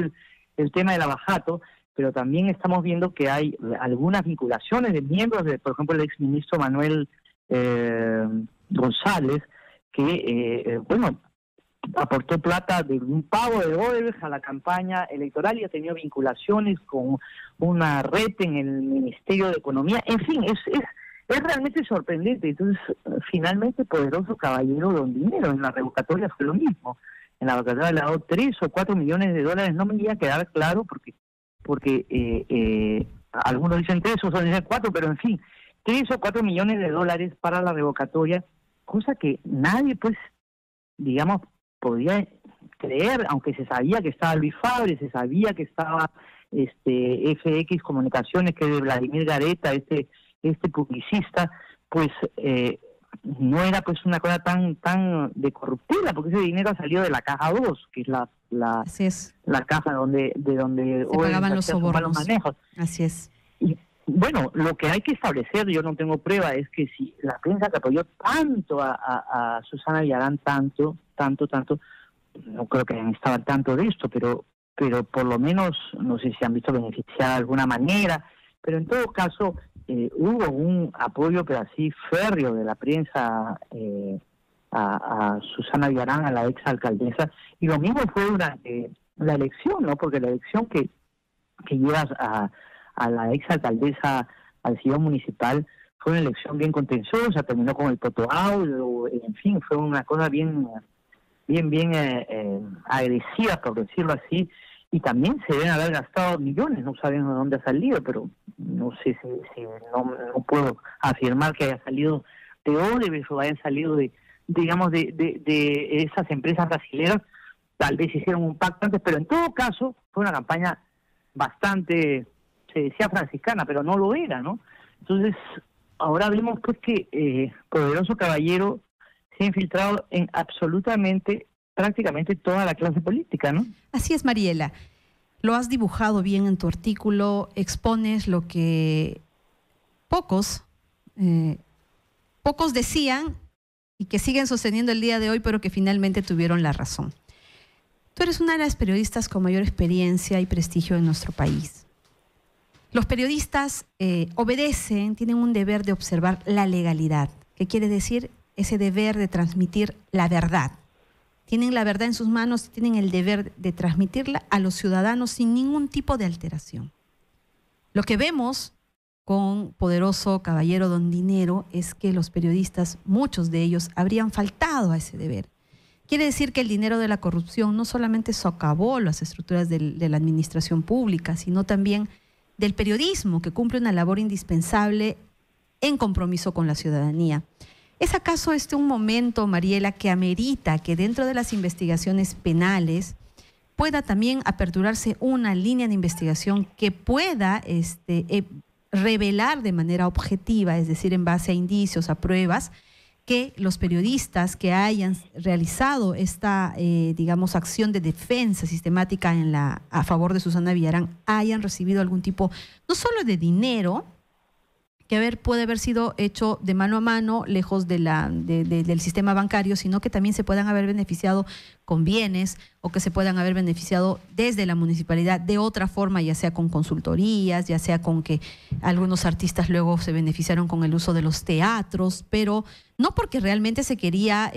el tema del abajato, pero también estamos viendo que hay algunas vinculaciones de miembros, por ejemplo, el exministro Manuel González, que, aportó plata de un pago de Odebrecht a la campaña electoral y ha tenido vinculaciones con una red en el Ministerio de Economía. En fin, es realmente sorprendente. Entonces, finalmente, Poderoso Caballero Don Dinero, en la revocatoria fue lo mismo. En la revocatoria le ha dado 3 o 4 millones de dólares, no me iba a quedar claro porque algunos dicen 3, otros dicen 4, pero en fin, 3 o 4 millones de dólares para la revocatoria, cosa que nadie, pues, digamos, podía creer, aunque se sabía que estaba Luis Fabre, se sabía que estaba FX Comunicaciones, que es de Vladimir Gareta, este publicista, pues no era pues una cosa tan de corruptela, porque ese dinero ha salido de la caja 2, que es la caja donde se pagaban los sobornos, los manejos. Así es. Y bueno, lo que hay que establecer, yo no tengo prueba, es que si la prensa que apoyó tanto a Susana Villarán, tanto, no creo que estaba al tanto de esto, pero por lo menos no sé si han visto beneficiar de alguna manera, pero en todo caso hubo un apoyo, pero así férreo, de la prensa a Susana Villarán, a la exalcaldesa, y lo mismo fue durante la elección, ¿no? Porque la elección que llevas a la exalcaldesa al sillón municipal fue una elección bien contenciosa, terminó con el protoaudio, en fin, fue una cosa bien agresiva, por decirlo así, y también se deben haber gastado millones, no sabemos de dónde ha salido, pero no sé si no puedo afirmar que haya salido de Odebrecht o hayan salido de esas empresas brasileras. Tal vez hicieron un pacto antes, pero en todo caso fue una campaña bastante, se decía franciscana, pero no lo era, ¿no? Entonces, ahora vemos pues que Poderoso Caballero se ha infiltrado en prácticamente toda la clase política, ¿no? Así es, Mariela. Lo has dibujado bien en tu artículo, expones lo que pocos decían y que siguen sosteniendo el día de hoy, pero que finalmente tuvieron la razón. Tú eres una de las periodistas con mayor experiencia y prestigio en nuestro país. Los periodistas obedecen, tienen un deber de observar la legalidad, que quiere decir ese deber de transmitir la verdad. Tienen la verdad en sus manos, tienen el deber de transmitirla a los ciudadanos sin ningún tipo de alteración. Lo que vemos con Poderoso Caballero Don Dinero es que los periodistas, muchos de ellos, habrían faltado a ese deber. Quiere decir que el dinero de la corrupción no solamente socavó las estructuras de la administración pública, sino también del periodismo, que cumple una labor indispensable en compromiso con la ciudadanía. ¿Es acaso este un momento, Mariela, que amerita que dentro de las investigaciones penales pueda también aperturarse una línea de investigación que pueda revelar de manera objetiva, es decir, en base a indicios, a pruebas, que los periodistas que hayan realizado esta, digamos, acción de defensa sistemática a favor de Susana Villarán hayan recibido algún tipo, no solo de dinero, que puede haber sido hecho de mano a mano, lejos del sistema bancario, sino que también se puedan haber beneficiado con bienes o que se puedan haber beneficiado desde la municipalidad de otra forma, ya sea con consultorías, ya sea con que algunos artistas luego se beneficiaron con el uso de los teatros, pero no porque realmente se quería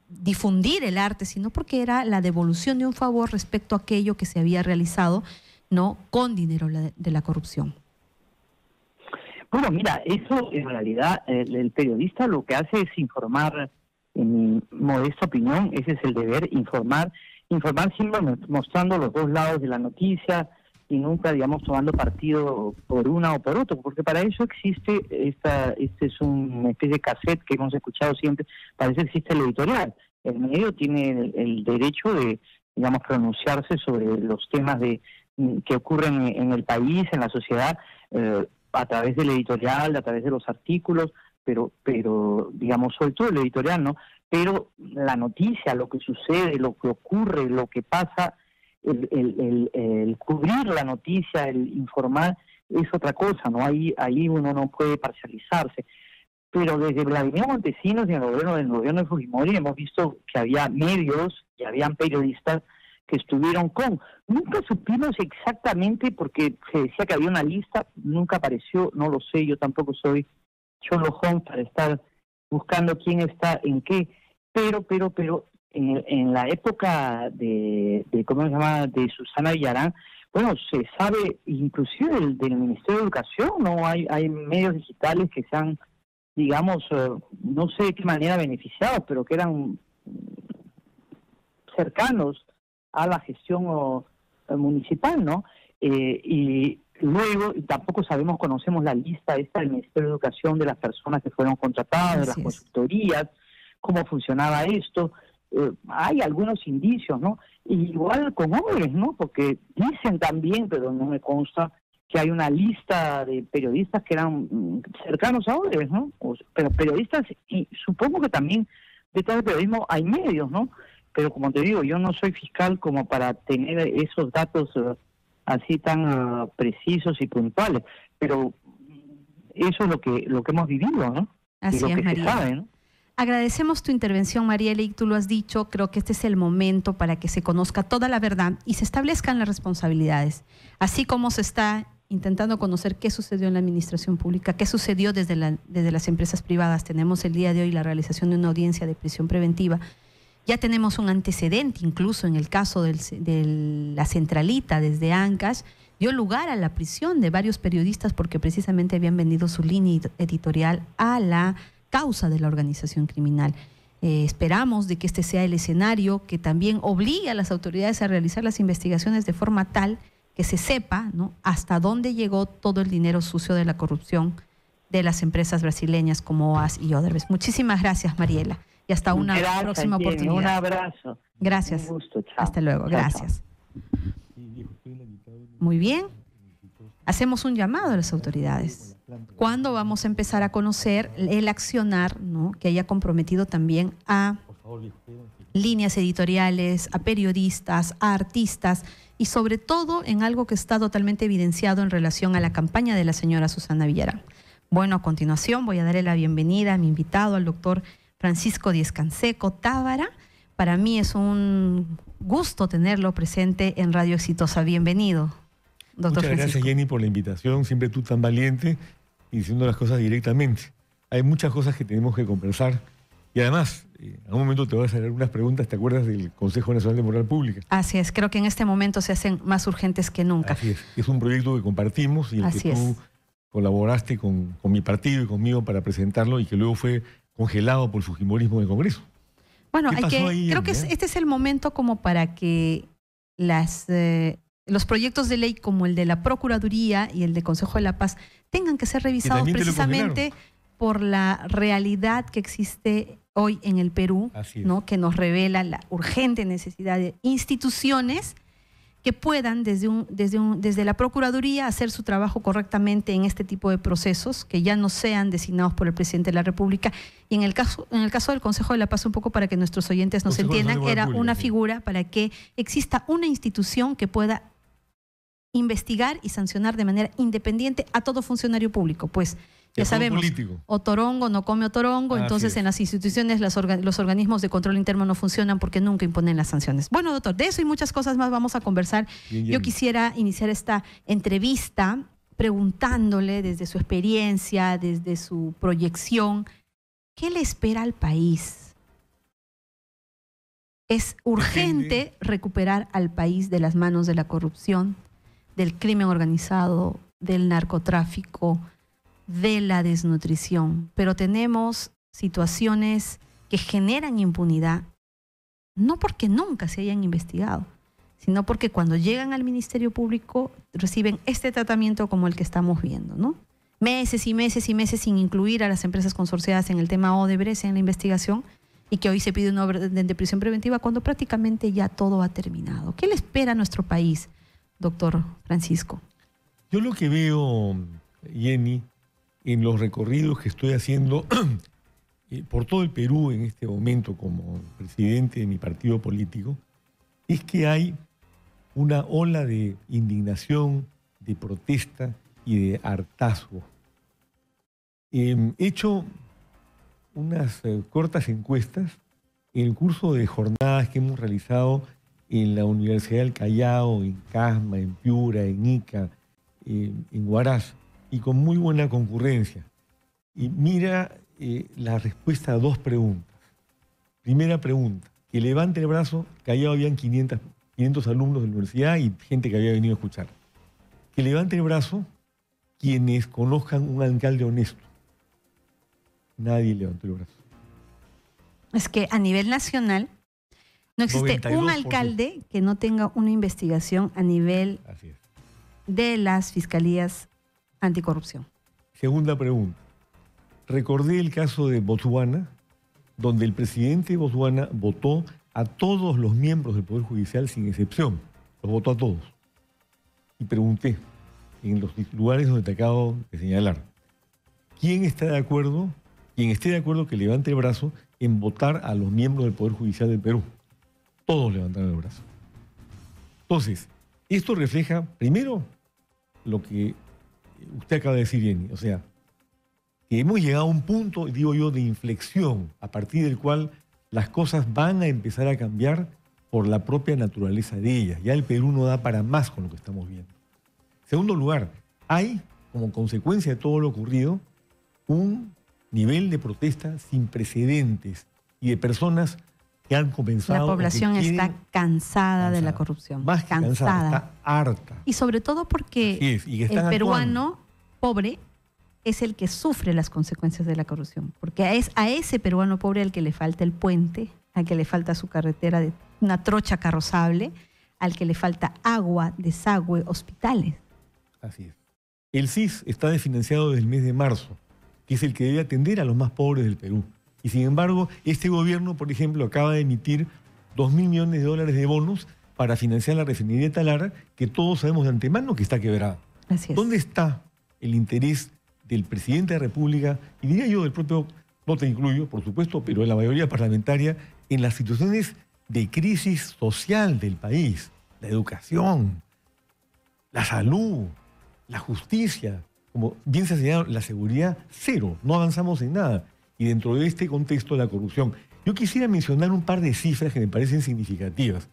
difundir el arte, sino porque era la devolución de un favor respecto a aquello que se había realizado, ¿no?, con dinero de la corrupción. Bueno, mira, eso en realidad el periodista lo que hace es informar, en mi modesta opinión, ese es el deber, informar siempre mostrando los dos lados de la noticia y nunca, digamos, tomando partido por una o por otro, porque para eso existe, este es una especie de cassette que hemos escuchado siempre, para eso existe el editorial. El medio tiene el derecho de, digamos, pronunciarse sobre los temas que ocurren en el país, en la sociedad, a través del editorial, a través de los artículos, pero digamos, sobre todo el editorial, ¿no? Pero la noticia, lo que sucede, lo que ocurre, lo que pasa, el cubrir la noticia, el informar, es otra cosa, ¿no? Ahí uno no puede parcializarse. Pero desde Vladimir Montesinos y en el gobierno de Fujimori hemos visto que había medios y habían periodistas que estuvieron nunca supimos exactamente, porque se decía que había una lista, nunca apareció, no lo sé, yo tampoco soy Sherlock Holmes para estar buscando quién está en qué, pero en la época de ¿cómo se llama?, de Susana Villarán, bueno, se sabe inclusive del Ministerio de Educación, ¿no? Hay medios digitales que se han, digamos, no sé de qué manera beneficiados, pero que eran cercanos a la gestión municipal, ¿no? Y luego tampoco conocemos la lista esta del Ministerio de Educación de las personas que fueron contratadas, de las consultorías, cómo funcionaba esto. Hay algunos indicios, ¿no? Igual con Odebrecht, ¿no? Porque dicen también, pero no me consta, que hay una lista de periodistas que eran cercanos a Odebrecht, ¿no? Pero periodistas, y supongo que también detrás del periodismo hay medios, ¿no? Pero como te digo, yo no soy fiscal como para tener esos datos así tan precisos y puntuales, pero eso es lo que hemos vivido, ¿no? Así es, Mariela. Se sabe, ¿no? Agradecemos tu intervención, Mariela, y tú lo has dicho, creo que este es el momento para que se conozca toda la verdad y se establezcan las responsabilidades, así como se está intentando conocer qué sucedió en la administración pública, qué sucedió desde las empresas privadas. Tenemos el día de hoy la realización de una audiencia de prisión preventiva. Ya tenemos un antecedente, incluso en el caso de la centralita desde Ancash, dio lugar a la prisión de varios periodistas porque precisamente habían vendido su línea editorial a la causa de la organización criminal. Esperamos de que este sea el escenario que también obligue a las autoridades a realizar las investigaciones de forma tal que se sepa, ¿no?, hasta dónde llegó todo el dinero sucio de la corrupción de las empresas brasileñas como OAS y Odebrecht. Muchísimas gracias, Mariela. Y hasta una próxima oportunidad. Un abrazo. Gracias. Un gusto. Chao. Hasta luego. Gracias. Muy bien. Hacemos un llamado a las autoridades. ¿Cuándo vamos a empezar a conocer el accionar, ¿no?, que haya comprometido también a líneas editoriales, a periodistas, a artistas y sobre todo en algo que está totalmente evidenciado en relación a la campaña de la señora Susana Villarán? Bueno, a continuación voy a darle la bienvenida a mi invitado, al doctor Francisco Díez-Canseco Tábara. Para mí es un gusto tenerlo presente en Radio Exitosa. Bienvenido, doctor Francisco. Muchas gracias, Jenny, por la invitación. Siempre tú tan valiente y diciendo las cosas directamente. Hay muchas cosas que tenemos que conversar. Y además, en algún momento te voy a hacer unas preguntas, ¿te acuerdas del Consejo Nacional de Moral Pública? Así es, creo que en este momento se hacen más urgentes que nunca. Así es un proyecto que compartimos y el que tú colaboraste con mi partido y conmigo para presentarlo y que luego fue congelado por el fujimorismo en el Congreso. Bueno, creo que este es el momento como para que los proyectos de ley como el de la Procuraduría y el de Consejo de la Paz tengan que ser revisados precisamente por la realidad que existe hoy en el Perú, ¿no? Que nos revela la urgente necesidad de instituciones que puedan desde la Procuraduría hacer su trabajo correctamente en este tipo de procesos, que ya no sean designados por el Presidente de la República. Y en el caso del Consejo de la Paz, un poco para que nuestros oyentes nos entiendan, era una figura para que exista una institución que pueda investigar y sancionar de manera independiente a todo funcionario público. Pues ya sabemos, otorongo no come otorongo, entonces en las instituciones los organismos de control interno no funcionan porque nunca imponen las sanciones. Bueno, doctor, de eso y muchas cosas más vamos a conversar. Yo quisiera iniciar esta entrevista preguntándole desde su experiencia, desde su proyección, ¿qué le espera al país? Es urgente recuperar al país de las manos de la corrupción, del crimen organizado, del narcotráfico, de la desnutrición, pero tenemos situaciones que generan impunidad, no porque nunca se hayan investigado, sino porque cuando llegan al Ministerio Público reciben este tratamiento como el que estamos viendo, ¿no? Meses y meses y meses sin incluir a las empresas consorciadas en el tema Odebrecht en la investigación, y que hoy se pide una orden de prisión preventiva cuando prácticamente ya todo ha terminado. ¿Qué le espera a nuestro país, doctor Francisco? Yo lo que veo, Jenny, en los recorridos que estoy haciendo por todo el Perú en este momento como presidente de mi partido político, es que hay una ola de indignación, de protesta y de hartazgo. He hecho unas cortas encuestas en el curso de jornadas que hemos realizado en la Universidad del Callao, en Casma, en Piura, en Ica, en Huaraz, y con muy buena concurrencia. Y mira la respuesta a dos preguntas. Primera pregunta, que levante el brazo, Callao habían 500 alumnos de la universidad y gente que había venido a escuchar. Que levante el brazo quienes conozcan un alcalde honesto. Nadie levantó el brazo. Es que a nivel nacional no existe 92%. Un alcalde que no tenga una investigación a nivel de las fiscalías anticorrupción. Segunda pregunta. Recordé el caso de Botswana, donde el presidente de Botswana votó a todos los miembros del Poder Judicial sin excepción. Los votó a todos. Y pregunté, en los lugares donde te acabo de señalar, ¿quién está de acuerdo, quien esté de acuerdo que levante el brazo en votar a los miembros del Poder Judicial del Perú? Todos levantaron el brazo. Entonces, esto refleja, primero, lo que usted acaba de decir, Jenny, o sea, que hemos llegado a un punto, digo yo, de inflexión, a partir del cual las cosas van a empezar a cambiar por la propia naturaleza de ellas. Ya el Perú no da para más con lo que estamos viendo. Segundo lugar, hay, como consecuencia de todo lo ocurrido, un nivel de protesta sin precedentes y de personas que han comenzado... La población está cansada de la corrupción. Más que cansada, está harta. Y sobre todo porque el peruano pobre es el que sufre las consecuencias de la corrupción. Porque es a ese peruano pobre al que le falta el puente, al que le falta su carretera de una trocha carrozable, al que le falta agua, desagüe, hospitales. Así es. El CIS está desfinanciado desde el mes de marzo, que es el que debe atender a los más pobres del Perú. Y sin embargo, este gobierno, por ejemplo, acaba de emitir 2.000 millones de dólares de bonos para financiar la refinería de Talara, que todos sabemos de antemano que está quebrada. Así es. ¿Dónde está el interés del presidente de la República, y diría yo del propio, no te incluyo, por supuesto, pero de la mayoría parlamentaria, en las situaciones de crisis social del país? La educación, la salud, la justicia, como bien se ha señalado, la seguridad, cero, no avanzamos en nada. Y dentro de este contexto, la corrupción. Yo quisiera mencionar un par de cifras que me parecen significativas.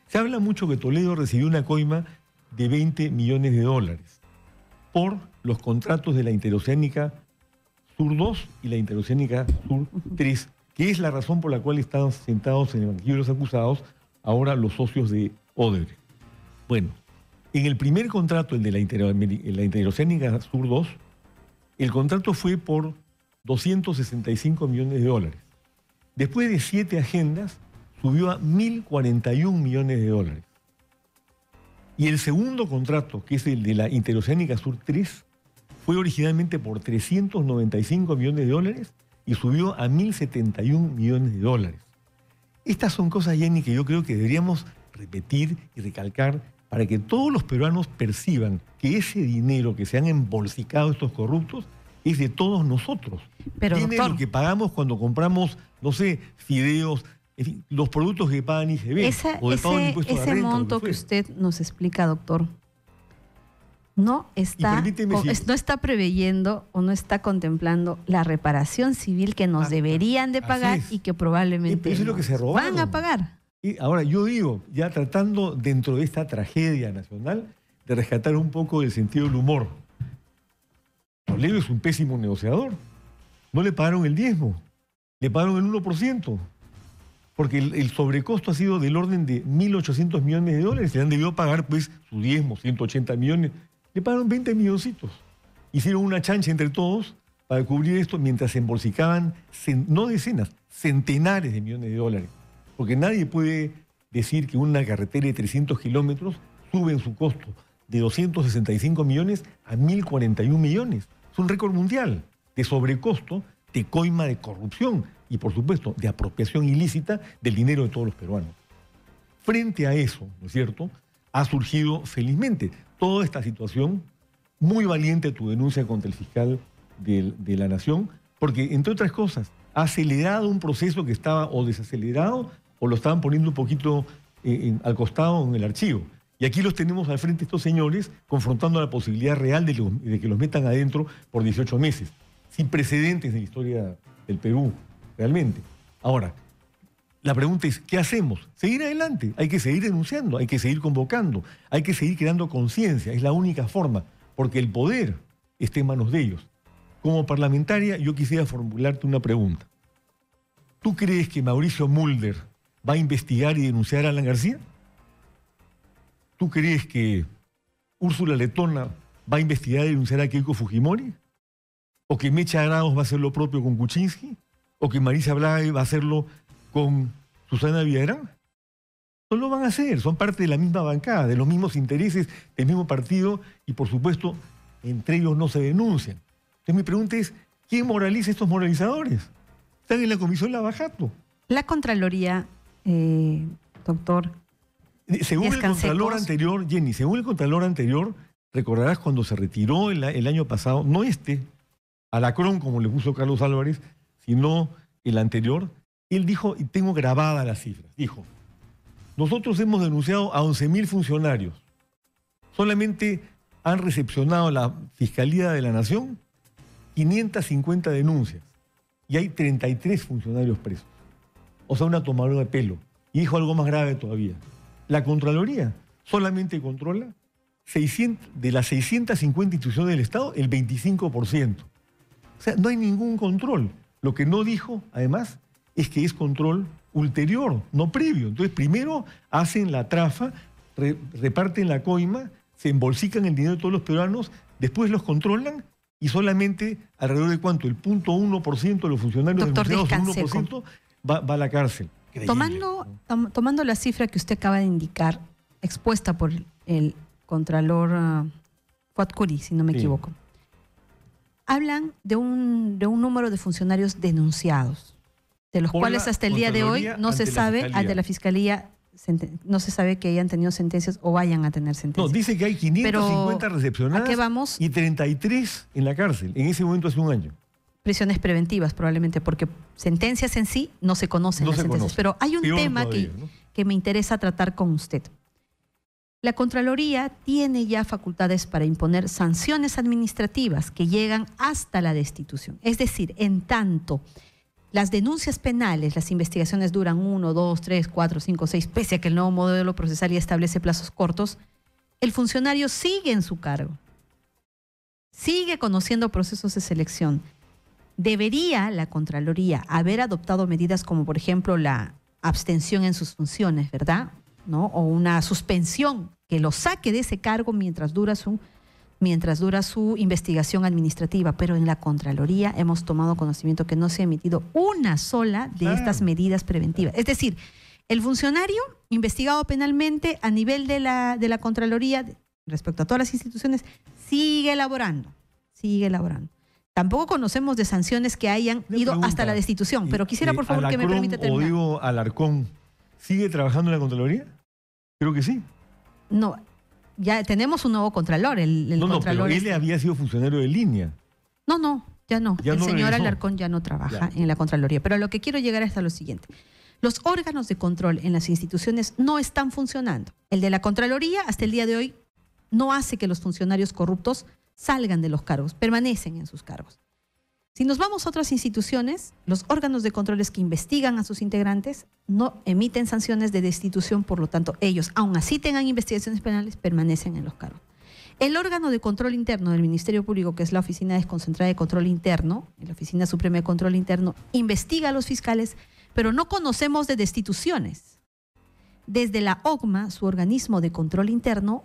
Se habla mucho que Toledo recibió una coima de 20 millones de dólares por los contratos de la Interoceánica Sur 2 y la Interoceánica Sur 3, que es la razón por la cual están sentados en el banquillo de los acusados ahora los socios de Odebrecht. Bueno, en el primer contrato, el de la Interoceánica Sur 2, el contrato fue por 265 millones de dólares. Después de 7 agendas, subió a 1.041 millones de dólares. Y el segundo contrato, que es el de la Interoceánica Sur 3, fue originalmente por 395 millones de dólares y subió a 1.071 millones de dólares. Estas son cosas, Jenny, que yo creo que deberíamos repetir y recalcar para que todos los peruanos perciban que ese dinero que se han embolsicado estos corruptos es de todos nosotros. Pero, dinero doctor, que pagamos cuando compramos, no sé, fideos, en fin, los productos que pagan ICB o de pago de impuestos de ese renta. monto que usted nos explica, doctor, no está preveyendo o no está contemplando la reparación civil que nos deberían de pagar y que probablemente eso es lo que se robaron. van a pagar. Y ahora yo digo, ya tratando dentro de esta tragedia nacional de rescatar un poco del sentido del humor. Toledo es un pésimo negociador. No le pagaron el diezmo, le pagaron el 1%. Porque el sobrecosto ha sido del orden de 1.800 millones de dólares. Se le han debido pagar pues su diezmo, 180 millones. Le pagaron 20 milloncitos. Hicieron una chancha entre todos para cubrir esto mientras se embolsicaban, no decenas, centenares de millones de dólares. Porque nadie puede decir que una carretera de 300 kilómetros sube en su costo de 265 millones a 1.041 millones. Es un récord mundial de sobrecosto, de coima de corrupción y, por supuesto, de apropiación ilícita del dinero de todos los peruanos. Frente a eso, ¿no es cierto?, ha surgido, felizmente, toda esta situación. Muy valiente tu denuncia contra el fiscal de la Nación, porque, entre otras cosas, ha acelerado un proceso que estaba o desacelerado o lo estaban poniendo un poquito al costado en el archivo. Y aquí los tenemos al frente estos señores confrontando la posibilidad real de que los metan adentro por 18 meses, sin precedentes en la historia del Perú, realmente. Ahora, la pregunta es, ¿qué hacemos? Seguir adelante, hay que seguir denunciando, hay que seguir convocando, hay que seguir creando conciencia, es la única forma, porque el poder está en manos de ellos. Como parlamentaria, yo quisiera formularte una pregunta. ¿Tú crees que Mauricio Mulder va a investigar y denunciar a Alan García? ¿Tú crees que Úrsula Letona va a investigar y denunciar a Keiko Fujimori? ¿O que Mecha Arauz va a hacer lo propio con Kuczynski? ¿O que Marisa Blay va a hacerlo con Susana Villarán? No lo van a hacer, son parte de la misma bancada, de los mismos intereses, del mismo partido y, por supuesto, entre ellos no se denuncian. Entonces mi pregunta es, ¿quién moraliza a estos moralizadores? Están en la Comisión Lavajato. La Contraloría, doctor, según el Contralor anterior, Jenny, según el Contralor anterior, recordarás cuando se retiró el año pasado, no Alacrón, como le puso Carlos Álvarez, sino el anterior, él dijo, y tengo grabadas las cifras, dijo, nosotros hemos denunciado a 11.000 funcionarios. Solamente han recepcionado la Fiscalía de la Nación 550 denuncias y hay 33 funcionarios presos. O sea, una tomadura de pelo. Y dijo algo más grave todavía. La Contraloría solamente controla de las 650 instituciones del Estado, el 25%. O sea, no hay ningún control. Lo que no dijo, además, es que es control ulterior, no previo. Entonces, primero hacen la trafa, reparten la coima, se embolsican el dinero de todos los peruanos, después los controlan y solamente alrededor de ¿cuánto? El 0.1% de los funcionarios denunciados, el 1% va a la cárcel. Tomando la cifra que usted acaba de indicar, expuesta por el Contralor Fuad Curi, si no me equivoco, hablan de un número de funcionarios denunciados, de los cuales hasta el día de hoy no se sabe, ante la Fiscalía, no se sabe que hayan tenido sentencias o vayan a tener sentencias. No, dice que hay 550 recepcionadas. ¿A qué vamos? Y 33 en la cárcel, en ese momento hace un año. Prisiones preventivas probablemente, porque sentencias en sí no se conocen las sentencias. Pero hay un tema que me interesa tratar con usted. La Contraloría tiene ya facultades para imponer sanciones administrativas que llegan hasta la destitución. Es decir, en tanto las denuncias penales, las investigaciones duran 1, 2, 3, 4, 5, 6, pese a que el nuevo modelo procesal ya establece plazos cortos, el funcionario sigue en su cargo, sigue conociendo procesos de selección, ¿Debería la Contraloría haber adoptado medidas como, por ejemplo, la abstención en sus funciones, ¿verdad? ¿No? O una suspensión que lo saque de ese cargo mientras dura su investigación administrativa? Pero en la Contraloría hemos tomado conocimiento que no se ha emitido una sola de estas medidas preventivas. Es decir, el funcionario investigado penalmente a nivel de la Contraloría, respecto a todas las instituciones, sigue elaborando. Tampoco conocemos de sanciones que hayan ido hasta la destitución, pero quisiera, por favor, que me permita terminar. O digo, Alarcón, ¿sigue trabajando en la Contraloría? Creo que sí. No, ya tenemos un nuevo Contralor. Pero él había sido funcionario de línea. No, ya no. Ya el no señor regresó. Alarcón ya no trabaja en la Contraloría. Pero lo que quiero llegar es a lo siguiente. Los órganos de control en las instituciones no están funcionando. El de la Contraloría, hasta el día de hoy, no hace que los funcionarios corruptos salgan de los cargos, permanecen en sus cargos. Si nos vamos a otras instituciones, los órganos de controles que investigan a sus integrantes no emiten sanciones de destitución, por lo tanto, ellos, aun así tengan investigaciones penales, permanecen en los cargos. El órgano de control interno del Ministerio Público, que es la Oficina Desconcentrada de Control Interno, la Oficina Suprema de Control Interno, investiga a los fiscales, pero no conocemos de destituciones. Desde la OCMA, su organismo de control interno,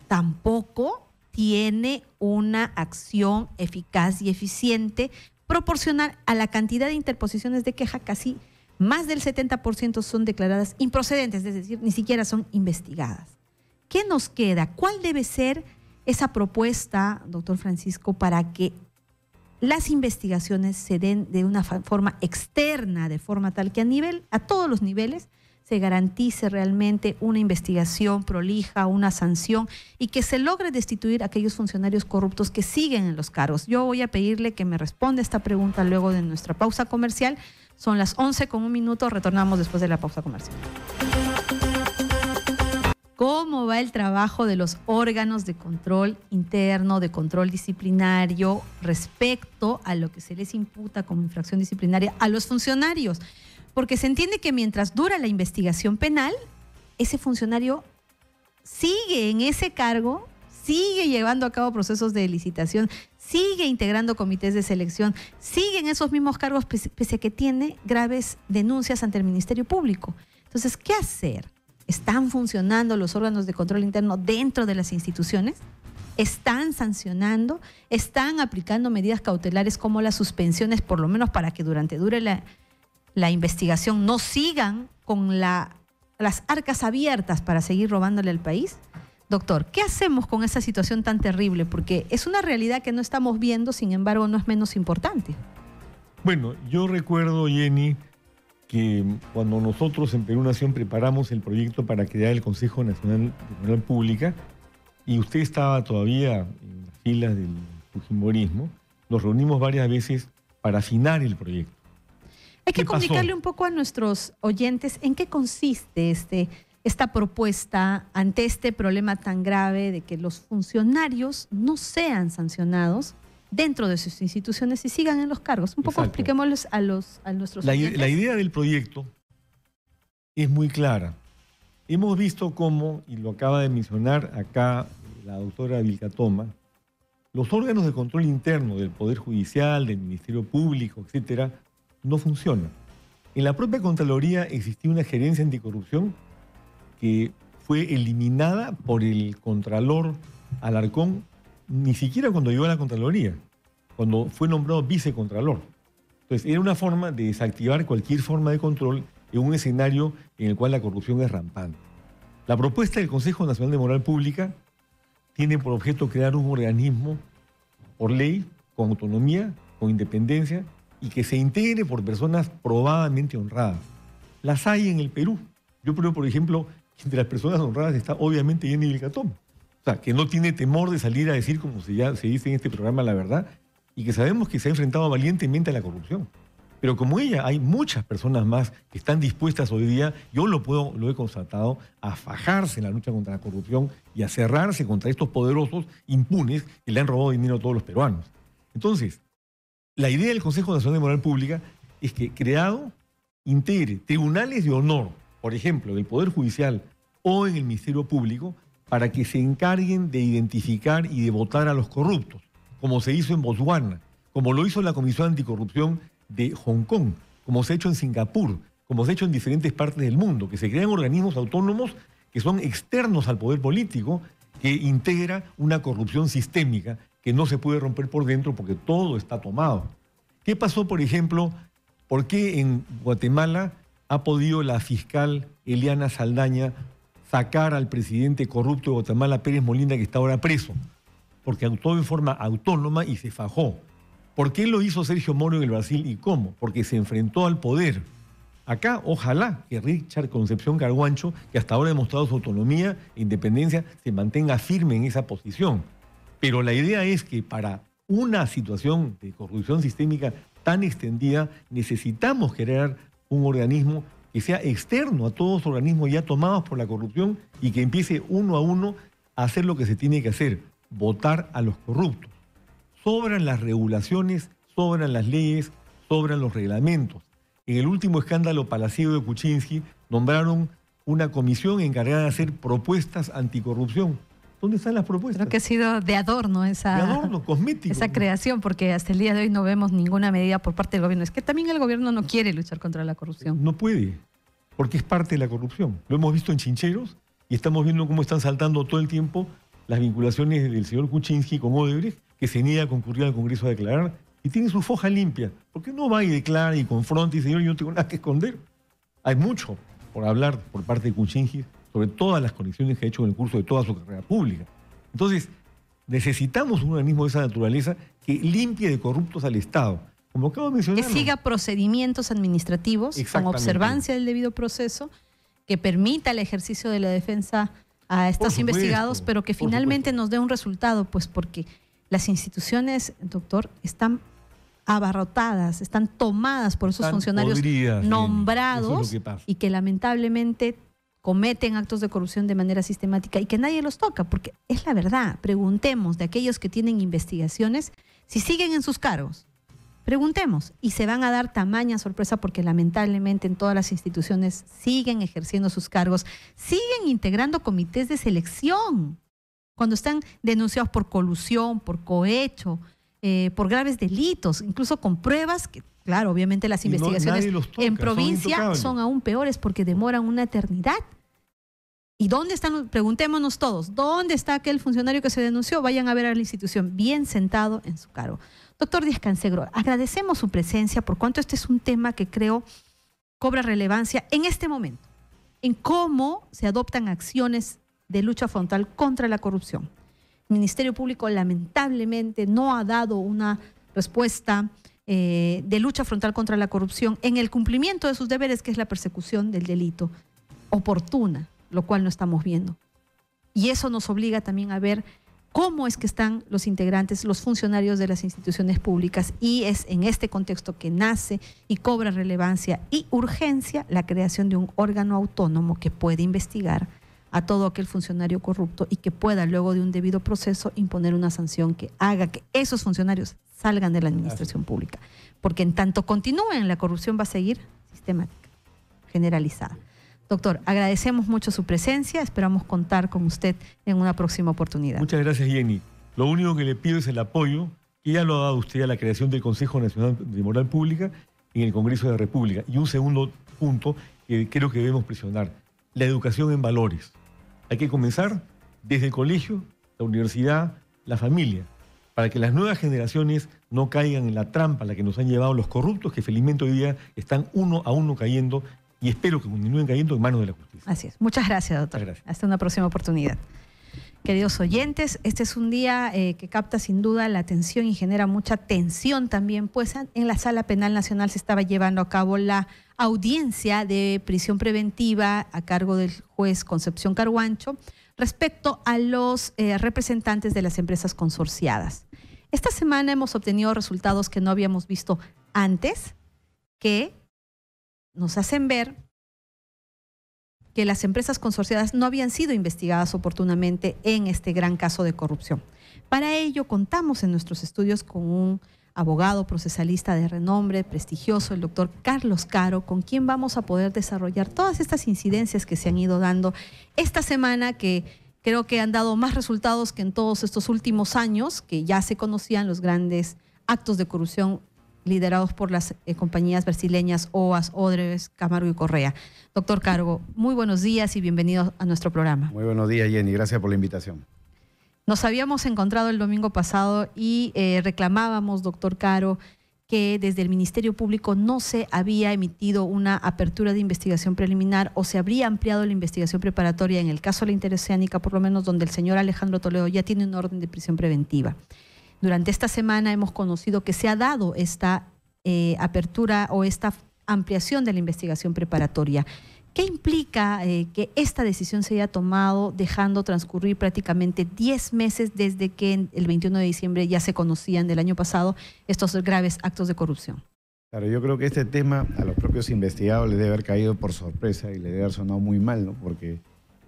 tampoco tiene una acción eficaz y eficiente proporcional a la cantidad de interposiciones de queja. Casi más del 70% son declaradas improcedentes, es decir, ni siquiera son investigadas. ¿Qué nos queda? ¿Cuál debe ser esa propuesta, doctor Francisco, para que las investigaciones se den de una forma externa, de forma tal que a todos los niveles, se garantice realmente una investigación prolija, una sanción y que se logre destituir a aquellos funcionarios corruptos que siguen en los cargos? Yo voy a pedirle que me responda esta pregunta luego de nuestra pausa comercial. Son las 11:01, retornamos después de la pausa comercial. ¿Cómo va el trabajo de los órganos de control interno, de control disciplinario respecto a lo que se les imputa como infracción disciplinaria a los funcionarios? Porque se entiende que mientras dura la investigación penal, ese funcionario sigue en ese cargo, sigue llevando a cabo procesos de licitación, sigue integrando comités de selección, sigue en esos mismos cargos pese a que tiene graves denuncias ante el Ministerio Público. Entonces, ¿qué hacer? ¿Están funcionando los órganos de control interno dentro de las instituciones? ¿Están sancionando? ¿Están aplicando medidas cautelares como las suspensiones, por lo menos para que dure la investigación no sigan con las arcas abiertas para seguir robándole al país? Doctor, ¿qué hacemos con esa situación tan terrible? Porque es una realidad que no estamos viendo, sin embargo, no es menos importante. Bueno, yo recuerdo, Jenny, que cuando nosotros en Perú Nación preparamos el proyecto para crear el Consejo Nacional de Seguridad Pública, y usted estaba todavía en las filas del fujimorismo, nos reunimos varias veces para afinar el proyecto. Hay que comunicarle un poco a nuestros oyentes en qué consiste esta propuesta ante este problema tan grave de que los funcionarios no sean sancionados dentro de sus instituciones y sigan en los cargos. Un poco expliquémosles a nuestros oyentes. La idea del proyecto es muy clara. Hemos visto cómo, y lo acaba de mencionar acá la doctora Vilcatoma, los órganos de control interno del Poder Judicial, del Ministerio Público, etcétera, no funcionan. En la propia Contraloría existía una gerencia anticorrupción que fue eliminada por el Contralor Alarcón, ni siquiera cuando llegó a la Contraloría, cuando fue nombrado vicecontralor. Entonces, era una forma de desactivar cualquier forma de control en un escenario en el cual la corrupción es rampante. La propuesta del Consejo Nacional de Moral Pública tiene por objeto crear un organismo por ley, con autonomía, con independencia, y que se integre por personas probadamente honradas. Las hay en el Perú. Yo creo, por ejemplo, que entre las personas honradas está obviamente Jenny Vilcatoma. O sea, que no tiene temor de salir a decir, como ya se dice en este programa, la verdad, y que sabemos que se ha enfrentado valientemente a la corrupción. Pero como ella, hay muchas personas más que están dispuestas hoy día, yo lo he constatado, a fajarse en la lucha contra la corrupción y a cerrarse contra estos poderosos impunes que le han robado dinero a todos los peruanos. Entonces, la idea del Consejo Nacional de Moral Pública es que, creado, integre tribunales de honor, por ejemplo, del Poder Judicial o en el Ministerio Público, para que se encarguen de identificar y de votar a los corruptos, como se hizo en Botswana, como lo hizo la Comisión Anticorrupción de Hong Kong, como se ha hecho en Singapur, como se ha hecho en diferentes partes del mundo, que se crean organismos autónomos que son externos al poder político, que integra una corrupción sistémica que no se puede romper por dentro porque todo está tomado. ¿Qué pasó, por ejemplo? ¿Por qué en Guatemala ha podido la fiscal Eliana Saldaña sacar al presidente corrupto de Guatemala, Pérez Molina, que está ahora preso? Porque actuó en forma autónoma y se fajó. ¿Por qué lo hizo Sergio Moro en el Brasil y cómo? Porque se enfrentó al poder. Acá, ojalá que Richard Concepción Carguancho, que hasta ahora ha demostrado su autonomía e independencia, se mantenga firme en esa posición. Pero la idea es que para una situación de corrupción sistémica tan extendida, necesitamos crear un organismo que sea externo a todos los organismos ya tomados por la corrupción y que empiece uno a uno a hacer lo que se tiene que hacer, votar a los corruptos. Sobran las regulaciones, sobran las leyes, sobran los reglamentos. En el último escándalo palaciego de Kuczynski nombraron una comisión encargada de hacer propuestas anticorrupción. ¿Dónde están las propuestas? Creo que ha sido de adorno esa, de adorno, cosmético, esa creación, porque hasta el día de hoy no vemos ninguna medida por parte del gobierno. Es que también el gobierno no quiere luchar contra la corrupción. No puede, porque es parte de la corrupción. Lo hemos visto en Chincheros y estamos viendo cómo están saltando todo el tiempo las vinculaciones del señor Kuczynski con Odebrecht, que se niega a concurrir al Congreso a declarar y tiene su foja limpia. ¿Por qué no va y declara y confronta y señor, yo no tengo nada que esconder? Hay mucho por hablar por parte de Kuczynski sobre todas las conexiones que ha hecho en el curso de toda su carrera pública. Entonces, necesitamos un organismo de esa naturaleza que limpie de corruptos al Estado. Como acabo de mencionar. Que siga procedimientos administrativos con observancia del debido proceso, que permita el ejercicio de la defensa a estos investigados, pero que finalmente nos dé un resultado, pues porque las instituciones, doctor, están abarrotadas, están tomadas por esos funcionarios nombrados y que lamentablemente cometen actos de corrupción de manera sistemática y que nadie los toca, porque es la verdad. Preguntemos de aquellos que tienen investigaciones si siguen en sus cargos. Preguntemos y se van a dar tamaña sorpresa porque lamentablemente en todas las instituciones siguen ejerciendo sus cargos, siguen integrando comités de selección cuando están denunciados por colusión, por cohecho, por graves delitos, incluso con pruebas que, claro, obviamente las investigaciones en provincia son aún peores porque demoran una eternidad. ¿Y dónde están? Preguntémonos todos, ¿dónde está aquel funcionario que se denunció? Vayan a ver a la institución, bien sentado en su cargo. Doctor Díaz-Canseco, agradecemos su presencia por cuanto este es un tema que creo cobra relevancia en este momento, en cómo se adoptan acciones de lucha frontal contra la corrupción. El Ministerio Público lamentablemente no ha dado una respuesta de lucha frontal contra la corrupción en el cumplimiento de sus deberes, que es la persecución del delito oportuna, lo cual no estamos viendo. Y eso nos obliga también a ver cómo es que están los integrantes, los funcionarios de las instituciones públicas, y es en este contexto que nace y cobra relevancia y urgencia la creación de un órgano autónomo que puede investigar a todo aquel funcionario corrupto y que pueda luego de un debido proceso imponer una sanción que haga que esos funcionarios salgan de la administración pública. Porque en tanto continúen, la corrupción va a seguir sistemática, generalizada. Doctor, agradecemos mucho su presencia, esperamos contar con usted en una próxima oportunidad. Muchas gracias, Jenny. Lo único que le pido es el apoyo, que ya lo ha dado usted, a la creación del Consejo Nacional de Moral Pública en el Congreso de la República. Y un segundo punto que creo que debemos presionar, la educación en valores. Hay que comenzar desde el colegio, la universidad, la familia, para que las nuevas generaciones no caigan en la trampa a la que nos han llevado los corruptos, que felizmente hoy día están uno a uno cayendo, y espero que continúen cayendo en manos de la justicia. Así es. Muchas gracias, doctor. Muchas gracias. Hasta una próxima oportunidad. Queridos oyentes, este es un día que capta sin duda la atención y genera mucha tensión también, pues en la Sala Penal Nacional se estaba llevando a cabo la audiencia de prisión preventiva a cargo del juez Concepción Carguancho respecto a los representantes de las empresas consorciadas. Esta semana hemos obtenido resultados que no habíamos visto antes, que nos hacen ver que las empresas consorciadas no habían sido investigadas oportunamente en este gran caso de corrupción. Para ello contamos en nuestros estudios con un abogado procesalista de renombre, prestigioso, el doctor Carlos Caro, con quien vamos a poder desarrollar todas estas incidencias que se han ido dando esta semana, que creo que han dado más resultados que en todos estos últimos años, que ya se conocían los grandes actos de corrupción liderados por las compañías brasileñas OAS, Odebrecht, Camargo y Correa. Doctor Caro, muy buenos días y bienvenido a nuestro programa. Muy buenos días, Jenny. Gracias por la invitación. Nos habíamos encontrado el domingo pasado y reclamábamos, doctor Caro, que desde el Ministerio Público no se había emitido una apertura de investigación preliminar o se habría ampliado la investigación preparatoria en el caso de la Interoceánica, por lo menos donde el señor Alejandro Toledo ya tiene un orden de prisión preventiva. Durante esta semana hemos conocido que se ha dado esta apertura o esta ampliación de la investigación preparatoria. ¿Qué implica que esta decisión se haya tomado dejando transcurrir prácticamente 10 meses desde que el 21 de diciembre ya se conocían del año pasado estos graves actos de corrupción? Claro, yo creo que este tema a los propios investigados les debe haber caído por sorpresa y les debe haber sonado muy mal, ¿no? Porque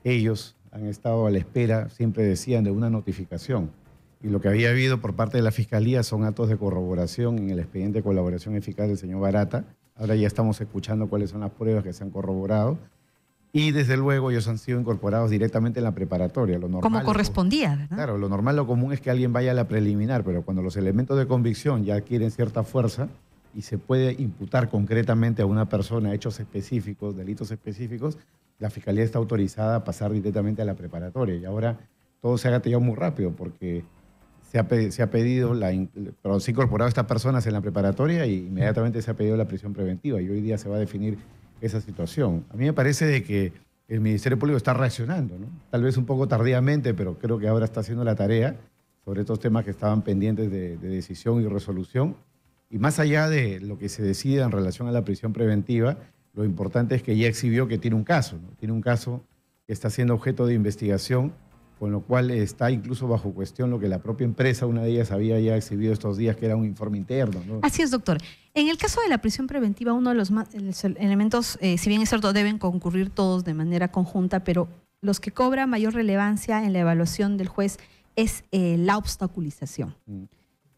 ellos han estado a la espera, siempre decían, de una notificación. Y lo que había habido por parte de la Fiscalía son actos de corroboración en el expediente de colaboración eficaz del señor Barata. Ahora ya estamos escuchando cuáles son las pruebas que se han corroborado. Y desde luego ellos han sido incorporados directamente en la preparatoria. Lo normal, como correspondía, ¿verdad? Claro, lo normal, lo común es que alguien vaya a la preliminar, pero cuando los elementos de convicción ya adquieren cierta fuerza y se puede imputar concretamente a una persona hechos específicos, delitos específicos, la Fiscalía está autorizada a pasar directamente a la preparatoria. Y ahora todo se ha gatillado muy rápido porque se ha pedido, pero se han incorporado estas personas en la preparatoria y inmediatamente se ha pedido la prisión preventiva y hoy día se va a definir esa situación. A mí me parece de que el Ministerio Público está reaccionando, ¿no? Tal vez un poco tardíamente, pero creo que ahora está haciendo la tarea sobre estos temas que estaban pendientes de decisión y resolución. Y más allá de lo que se decida en relación a la prisión preventiva, lo importante es que ya exhibió que tiene un caso, ¿no? Tiene un caso que está siendo objeto de investigación, con lo cual está incluso bajo cuestión lo que la propia empresa, una de ellas, había ya exhibido estos días, que era un informe interno, ¿no? Así es, doctor. En el caso de la prisión preventiva, uno de los elementos, si bien es cierto, deben concurrir todos de manera conjunta, pero los que cobran mayor relevancia en la evaluación del juez es la obstaculización.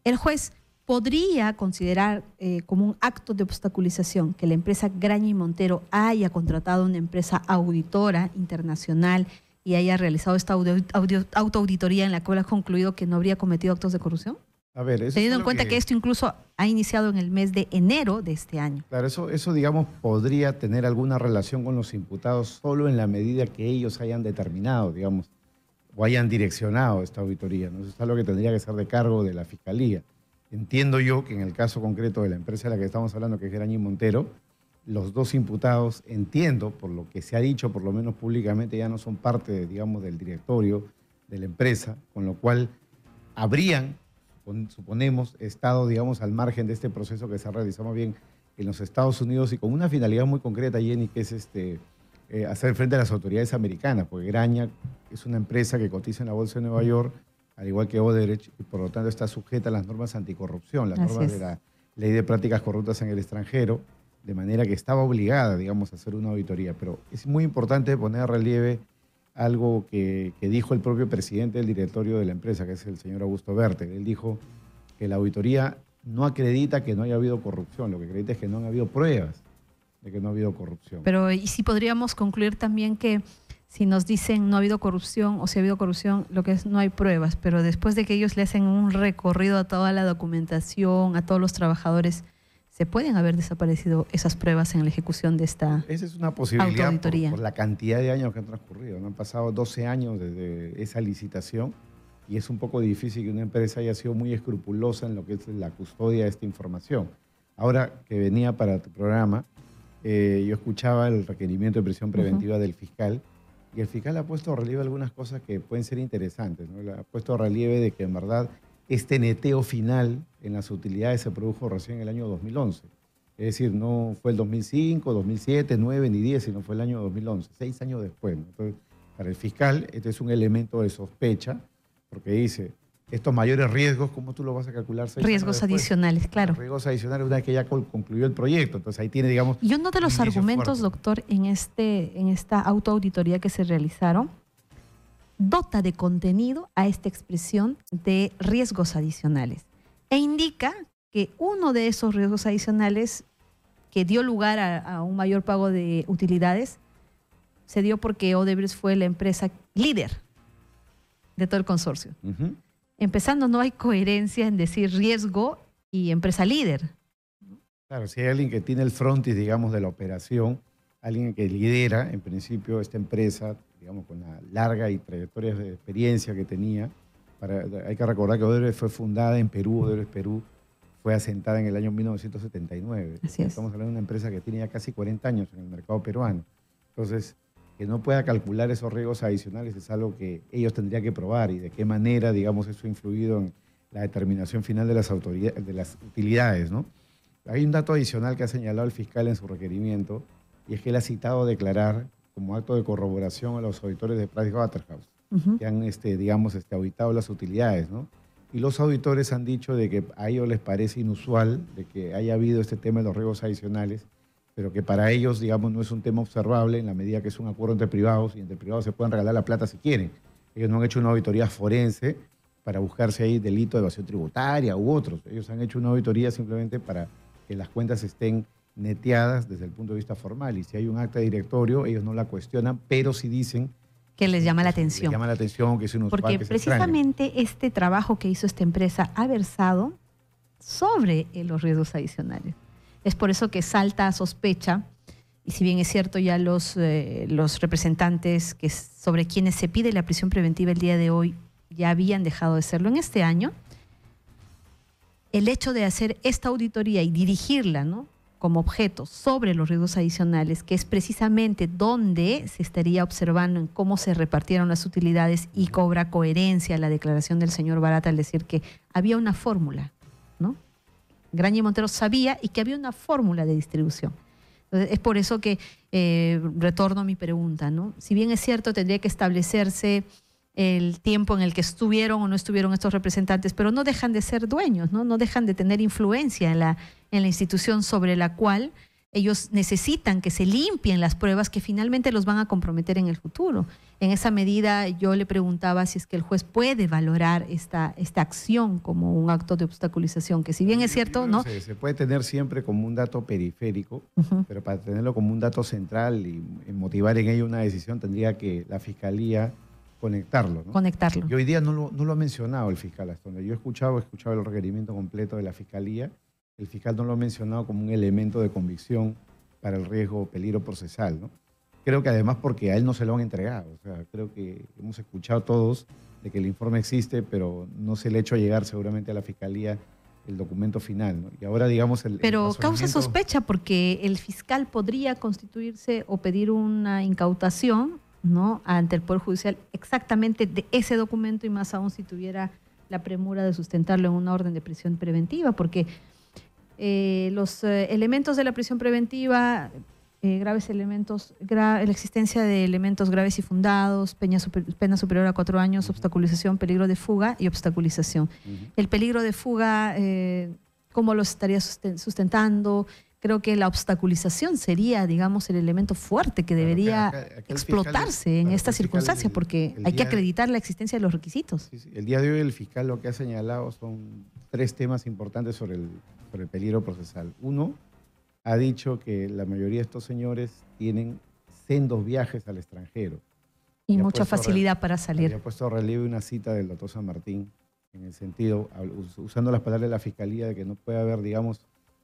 El juez podría considerar como un acto de obstaculización que la empresa Graña y Montero haya contratado una empresa auditora internacional y haya realizado esta autoauditoría en la cual ha concluido que no habría cometido actos de corrupción? A ver, eso teniendo en cuenta que esto incluso ha iniciado en el mes de enero de este año. Claro, eso digamos podría tener alguna relación con los imputados solo en la medida que ellos hayan determinado, digamos, o hayan direccionado esta auditoría, ¿no? Eso es algo que tendría que ser de cargo de la Fiscalía. Entiendo yo que en el caso concreto de la empresa de la que estamos hablando, que es Graña y Montero, los dos imputados, entiendo, por lo que se ha dicho, por lo menos públicamente, ya no son parte, digamos, del directorio de la empresa, con lo cual habrían, suponemos, estado, digamos, al margen de este proceso que se ha realizado más bien en los Estados Unidos y con una finalidad muy concreta, Jenny, que es hacer frente a las autoridades americanas, porque Graña es una empresa que cotiza en la Bolsa de Nueva York, al igual que Odebrecht, y por lo tanto está sujeta a las normas anticorrupción, las normas de la Ley de Prácticas Corruptas en el Extranjero, de manera que estaba obligada, digamos, a hacer una auditoría. Pero es muy importante poner a relieve algo que dijo el propio presidente del directorio de la empresa, que es el señor Augusto Bertel. Él dijo que la auditoría no acredita que no haya habido corrupción, lo que acredita es que no han habido pruebas de que no ha habido corrupción. Pero y si podríamos concluir también que si nos dicen no ha habido corrupción o si ha habido corrupción, lo que es no hay pruebas, pero después de que ellos le hacen un recorrido a toda la documentación, a todos los trabajadores, ¿se pueden haber desaparecido esas pruebas en la ejecución de esta Esa es una posibilidad por la cantidad de años que han transcurrido. ¿No? Han pasado 12 años desde esa licitación y es un poco difícil que una empresa haya sido muy escrupulosa en lo que es la custodia de esta información. Ahora que venía para tu programa, yo escuchaba el requerimiento de prisión preventiva del fiscal y el fiscal ha puesto a relieve algunas cosas que pueden ser interesantes, ¿no? Le ha puesto a relieve de que en verdad este neteo final en las utilidades se produjo recién en el año 2011. Es decir, no fue el 2005, 2007, 2009 ni 10, sino fue el año 2011, 6 años después, ¿no? Entonces, para el fiscal, este es un elemento de sospecha, porque dice, estos mayores riesgos, ¿cómo tú lo vas a calcular 6 años riesgos después? adicionales, claro. Los riesgos adicionales una vez que ya concluyó el proyecto. Entonces ahí tiene, digamos... Y uno de los argumentos, doctor, en esta autoauditoría que se realizaron, dota de contenido a esta expresión de riesgos adicionales e indica que uno de esos riesgos adicionales que dio lugar a un mayor pago de utilidades se dio porque Odebrecht fue la empresa líder de todo el consorcio. Empezando, no hay coherencia en decir riesgo y empresa líder. Claro, si hay alguien que tiene el frontis, digamos, de la operación, alguien que lidera, en principio, esta empresa, digamos, con la larga y trayectoria de experiencia que tenía. Hay que recordar que Odebrecht fue fundada en Perú, Odebrecht Perú fue asentada en el año 1979. Así es. Estamos hablando de una empresa que tiene ya casi 40 años en el mercado peruano. Entonces, que no pueda calcular esos riesgos adicionales es algo que ellos tendrían que probar y de qué manera, digamos, eso ha influido en la determinación final de las utilidades, ¿no? Hay un dato adicional que ha señalado el fiscal en su requerimiento, y es que él ha citado declarar como acto de corroboración a los auditores de PricewaterhouseCoopers, que han, digamos, auditado las utilidades, ¿no? Y los auditores han dicho de que a ellos les parece inusual de que haya habido este tema de los riesgos adicionales, pero que para ellos, digamos, no es un tema observable en la medida que es un acuerdo entre privados y entre privados se pueden regalar la plata si quieren. Ellos no han hecho una auditoría forense para buscar si hay delito de evasión tributaria u otros. Ellos han hecho una auditoría simplemente para que las cuentas estén neteadas desde el punto de vista formal. Y si hay un acta de directorio, ellos no la cuestionan, pero sí dicen que les llama la atención. Les llama la atención, que es inusual, porque que precisamente este trabajo que hizo esta empresa ha versado sobre los riesgos adicionales. Es por eso que salta a sospecha, y si bien es cierto ya los representantes sobre quienes se pide la prisión preventiva el día de hoy ya habían dejado de serlo en este año, el hecho de hacer esta auditoría y dirigirla, ¿no?, como objeto sobre los riesgos adicionales, que es precisamente donde se estaría observando en cómo se repartieron las utilidades, y cobra coherencia la declaración del señor Barata al decir que había una fórmula, ¿no? Graña y Montero sabía y que había una fórmula de distribución. Entonces, es por eso que retorno a mi pregunta, ¿no? Si bien es cierto, tendría que establecerse el tiempo en el que estuvieron o no estuvieron estos representantes, pero no dejan de ser dueños, ¿no? No dejan de tener influencia en la institución sobre la cual ellos necesitan que se limpien las pruebas que finalmente los van a comprometer en el futuro. En esa medida yo le preguntaba si es que el juez puede valorar esta acción como un acto de obstaculización, que si bien es cierto, ¿no? Se puede tener siempre como un dato periférico, pero para tenerlo como un dato central y motivar en ello una decisión tendría que la Fiscalía conectarlo, ¿no? Conectarlo. Y hoy día no lo ha mencionado el fiscal, hasta donde yo he escuchado el requerimiento completo de la Fiscalía. El fiscal no lo ha mencionado como un elemento de convicción para el riesgo o peligro procesal, ¿no? Creo que además porque a él no se lo han entregado. O sea, creo que hemos escuchado todos de que el informe existe, pero no se le ha hecho llegar seguramente a la Fiscalía el documento final, ¿no? Y ahora, digamos, pero causa sospecha porque el fiscal podría constituirse o pedir una incautación, ¿no?, ante el Poder Judicial exactamente de ese documento, y más aún si tuviera la premura de sustentarlo en una orden de prisión preventiva, porque los elementos de la prisión preventiva, graves elementos, la existencia de elementos graves y fundados, pena superior a 4 años, obstaculización, peligro de fuga y obstaculización. El peligro de fuga, ¿cómo lo estaría sustentando? Creo que la obstaculización sería, digamos, el elemento fuerte que debería explotarse en esta circunstancia, porque hay que acreditar la existencia de los requisitos. Sí. El día de hoy el fiscal lo que ha señalado son 3 temas importantes sobre el peligro procesal. Uno, ha dicho que la mayoría de estos señores tienen sendos viajes al extranjero. Y mucha facilidad para salir. Ha puesto relieve una cita del doctor San Martín, en el sentido, usando las palabras de la Fiscalía, de que no puede haber, digamos,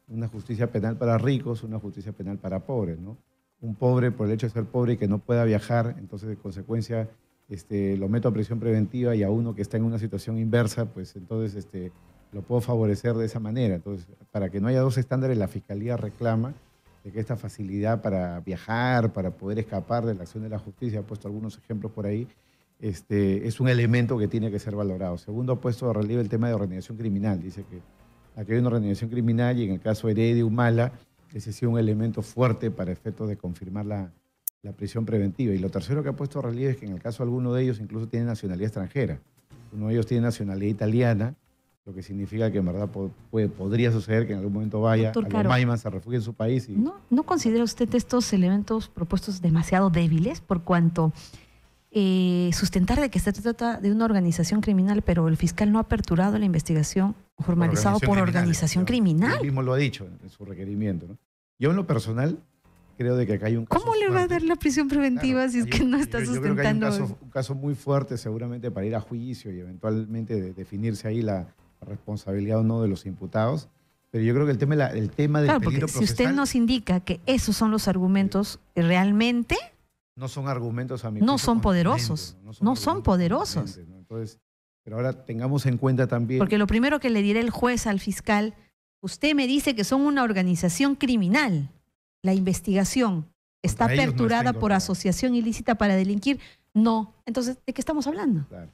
una justicia penal para ricos, una justicia penal para pobres, ¿no? Un pobre, por el hecho de ser pobre y que no pueda viajar, entonces de consecuencia lo meto a prisión preventiva, y a uno que está en una situación inversa, pues entonces lo puedo favorecer de esa manera. Entonces, para que no haya 2 estándares, la Fiscalía reclama de que esta facilidad para viajar, para poder escapar de la acción de la justicia, ha puesto algunos ejemplos por ahí, es un elemento que tiene que ser valorado. Segundo, ha puesto de relieve el tema de organización criminal. Dice que aquí hay una organización criminal, y en el caso de Heredia y Humala, ese ha sido un elemento fuerte para efectos de confirmar la prisión preventiva. Y lo tercero que ha puesto de relieve es que en el caso de alguno de ellos incluso tiene nacionalidad extranjera. Uno de ellos tiene nacionalidad italiana, lo que significa que en verdad podría suceder que en algún momento vaya a Maiman, se refugie en su país. Y... ¿No considera usted estos elementos propuestos demasiado débiles, por cuanto sustentar de que se trata de una organización criminal, pero el fiscal no ha aperturado la investigación formalizado por organización criminal? Él mismo lo ha dicho en su requerimiento, ¿no? Yo en lo personal creo de que acá hay un caso ¿Cómo le va a dar la prisión preventiva si es que no está sustentando? Yo creo que hay un caso muy fuerte seguramente para ir a juicio y eventualmente definirse ahí la responsabilidad o no de los imputados. Pero yo creo que el tema del Claro, peligro porque si usted procesal nos indica que esos son los argumentos que realmente no son argumentos a mi no juicio son contundentes, poderosos, ¿no? no son argumentos poderosos. contundentes, ¿no? Entonces, pero ahora tengamos en cuenta también... Porque lo primero que le dirá el juez al fiscal, usted me dice que son una organización criminal. La investigación está Contra ellos no está aperturada por incorporada. asociación ilícita para delinquir. No. Entonces, ¿de qué estamos hablando? Claro,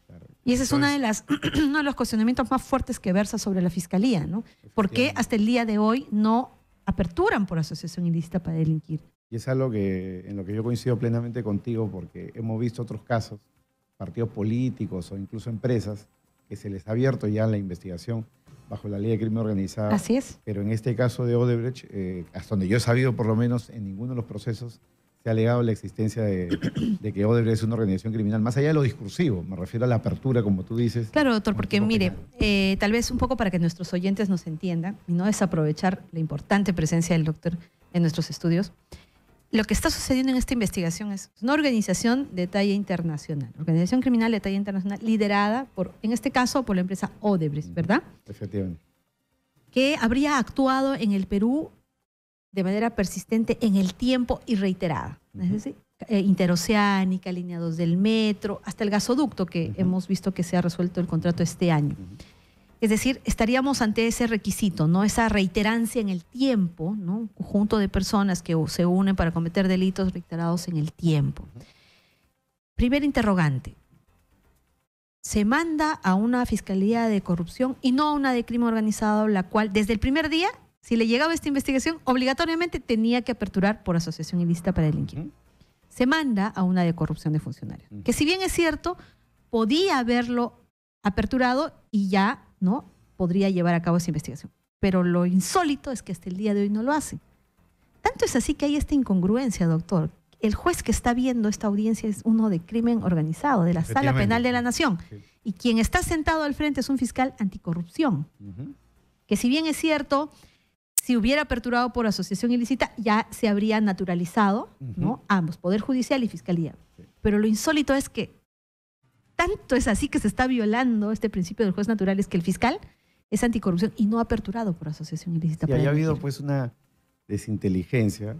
claro. Y ese es Entonces, uno de los cuestionamientos más fuertes que versa sobre la fiscalía, ¿no? ¿Por qué efectivamente. hasta el día de hoy no aperturan por asociación ilícita para delinquir? Y es algo en lo que yo coincido plenamente contigo, porque hemos visto otros casos, partidos políticos o incluso empresas, que se les ha abierto ya la investigación bajo la ley de crimen organizado. Así es. Pero en este caso de Odebrecht, hasta donde yo he sabido, por lo menos en ninguno de los procesos se ha alegado la existencia de que Odebrecht es una organización criminal, más allá de lo discursivo, me refiero a la apertura, como tú dices. Claro, doctor, como porque tipo mire, penal. tal vez un poco para que nuestros oyentes nos entiendan y no desaprovechar la importante presencia del doctor en nuestros estudios, lo que está sucediendo en esta investigación es una organización de talla internacional, organización criminal de talla internacional liderada por, en este caso, por la empresa Odebrecht, ¿verdad? Efectivamente. Que habría actuado en el Perú de manera persistente en el tiempo y reiterada. Es decir, interoceánica, línea 2 del metro, hasta el gasoducto que hemos visto que se ha resuelto el contrato este año. Es decir, estaríamos ante ese requisito, ¿no? Esa reiterancia en el tiempo, ¿no? Un conjunto de personas que se unen para cometer delitos reiterados en el tiempo. Primer interrogante. Se manda a una fiscalía de corrupción y no a una de crimen organizado, la cual desde el primer día, si le llegaba esta investigación, obligatoriamente tenía que aperturar por asociación ilícita para delinquir. Se manda a una de corrupción de funcionarios, que si bien es cierto, podía haberlo aperturado y ya no podría llevar a cabo esa investigación. Pero lo insólito es que hasta el día de hoy no lo hace. Tanto es así que hay esta incongruencia, doctor. El juez que está viendo esta audiencia es uno de crimen organizado, de la Sala Efectivamente. Penal de la Nación. Sí. Y quien está sentado al frente es un fiscal anticorrupción, que si bien es cierto, si hubiera aperturado por asociación ilícita, ya se habría naturalizado, ¿no? Ambos, Poder Judicial y Fiscalía. Sí. Pero lo insólito es que tanto es así que se está violando este principio del juez natural, es que el fiscal es anticorrupción y no ha aperturado por asociación ilícita. Sí, para haya habido delinquir. pues una desinteligencia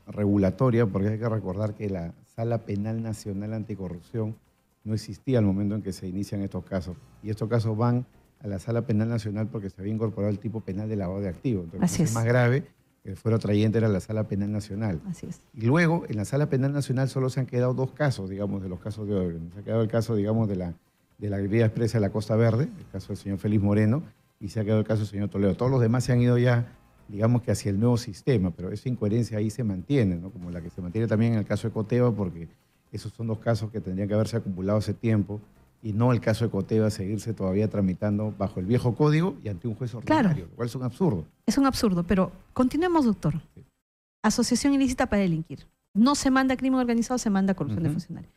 regulatoria, porque hay que recordar que la Sala Penal Nacional Anticorrupción no existía al momento en que se inician estos casos. Y estos casos van a la Sala Penal Nacional porque se había incorporado el tipo penal de lavado de activos. Entonces, Así es es. más grave, el fuero trayente era la Sala Penal Nacional. Así es. Y luego, en la Sala Penal Nacional solo se han quedado dos casos, digamos, de los casos de Odebrecht. Se ha quedado el caso, digamos, de la Vía Expresa de la Costa Verde, el caso del señor Félix Moreno, y se ha quedado el caso del señor Toledo. Todos los demás se han ido ya, digamos que hacia el nuevo sistema, pero esa incoherencia ahí se mantiene, ¿no? Como la que se mantiene también en el caso de Coteva, porque esos son dos casos que tendrían que haberse acumulado hace tiempo, y no el caso de Coteva seguirse todavía tramitando bajo el viejo código y ante un juez ordinario, Claro. lo cual es un absurdo. Es un absurdo, pero continuemos, doctor. Asociación ilícita para delinquir. No se manda crimen organizado, se manda corrupción de funcionarios.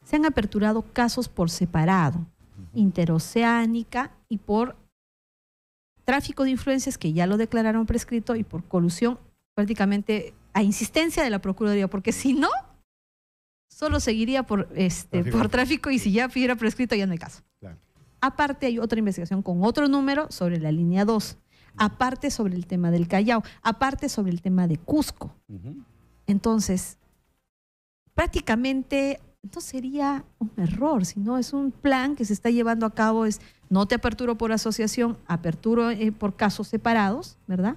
Se han aperturado casos por separado, interoceánica y por tráfico de influencias, que ya lo declararon prescrito, y por colusión prácticamente a insistencia de la Procuraduría, porque si no, solo seguiría por tráfico y si ya hubiera prescrito ya no hay caso. Claro. Aparte hay otra investigación con otro número sobre la línea 2, aparte sobre el tema del Callao, aparte sobre el tema de Cusco. Entonces, prácticamente no sería un error, sino es un plan que se está llevando a cabo, es no te aperturo por asociación, aperturo por casos separados, ¿verdad?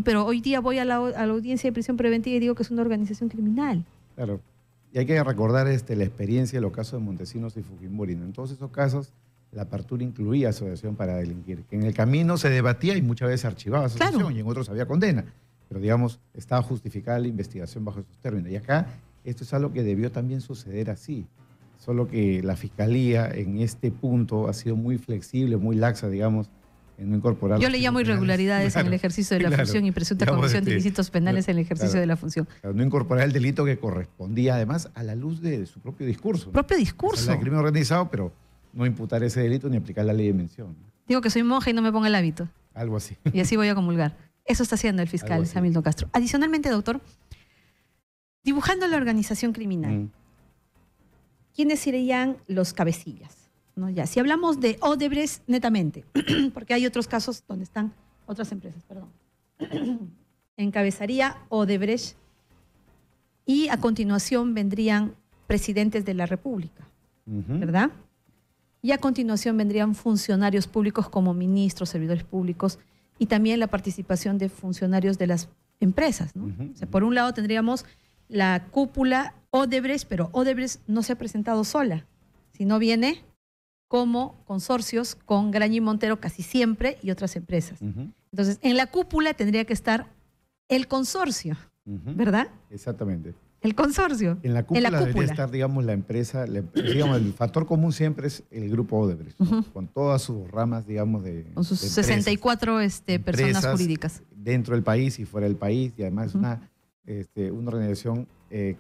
Pero hoy día voy a la audiencia de prisión preventiva y digo que es una organización criminal. Claro. Y hay que recordar la experiencia de los casos de Montesinos y Fujimori, ¿no? En todos esos casos, la apertura incluía asociación para delinquir, que en el camino se debatía y muchas veces archivaba asociación, Claro. y en otros había condena. Pero, digamos, estaba justificada la investigación bajo esos términos. Y acá, esto es algo que debió también suceder así. Solo que la Fiscalía en este punto ha sido muy flexible, muy laxa, digamos, en no incorporar... Yo los le tipos llamo penales. irregularidades en Claro, el ejercicio de la claro. función y presunta Digamos, comisión de ilícitos penales en el ejercicio claro. de la función. No incorporar el delito que correspondía, además, a la luz de su propio discurso. Propio O discurso. sea, el crimen organizado, pero no imputar ese delito ni aplicar la ley de mención, ¿no? Digo que soy monja y no me ponga el hábito. Algo así. Y así voy a comulgar. Eso está haciendo el fiscal Algo así. Hamilton Castro. Adicionalmente, doctor, dibujando la organización criminal, ¿quiénes serían los cabecillas? ¿No? Ya, si hablamos de Odebrecht netamente, porque hay otros casos donde están otras empresas, perdón. Encabezaría Odebrecht y a continuación vendrían presidentes de la República, ¿verdad? Y a continuación vendrían funcionarios públicos como ministros, servidores públicos y también la participación de funcionarios de las empresas, ¿no? O sea, por un lado tendríamos la cúpula Odebrecht, pero Odebrecht no se ha presentado sola, sino viene como consorcios con Graña y Montero casi siempre y otras empresas. Entonces, en la cúpula tendría que estar el consorcio, ¿verdad? Exactamente. El consorcio. En la cúpula debería estar, digamos, la empresa, digamos, el factor común siempre es el grupo Odebrecht, con todas sus ramas, digamos, con sus 64 personas jurídicas. Dentro del país y fuera del país, y además una organización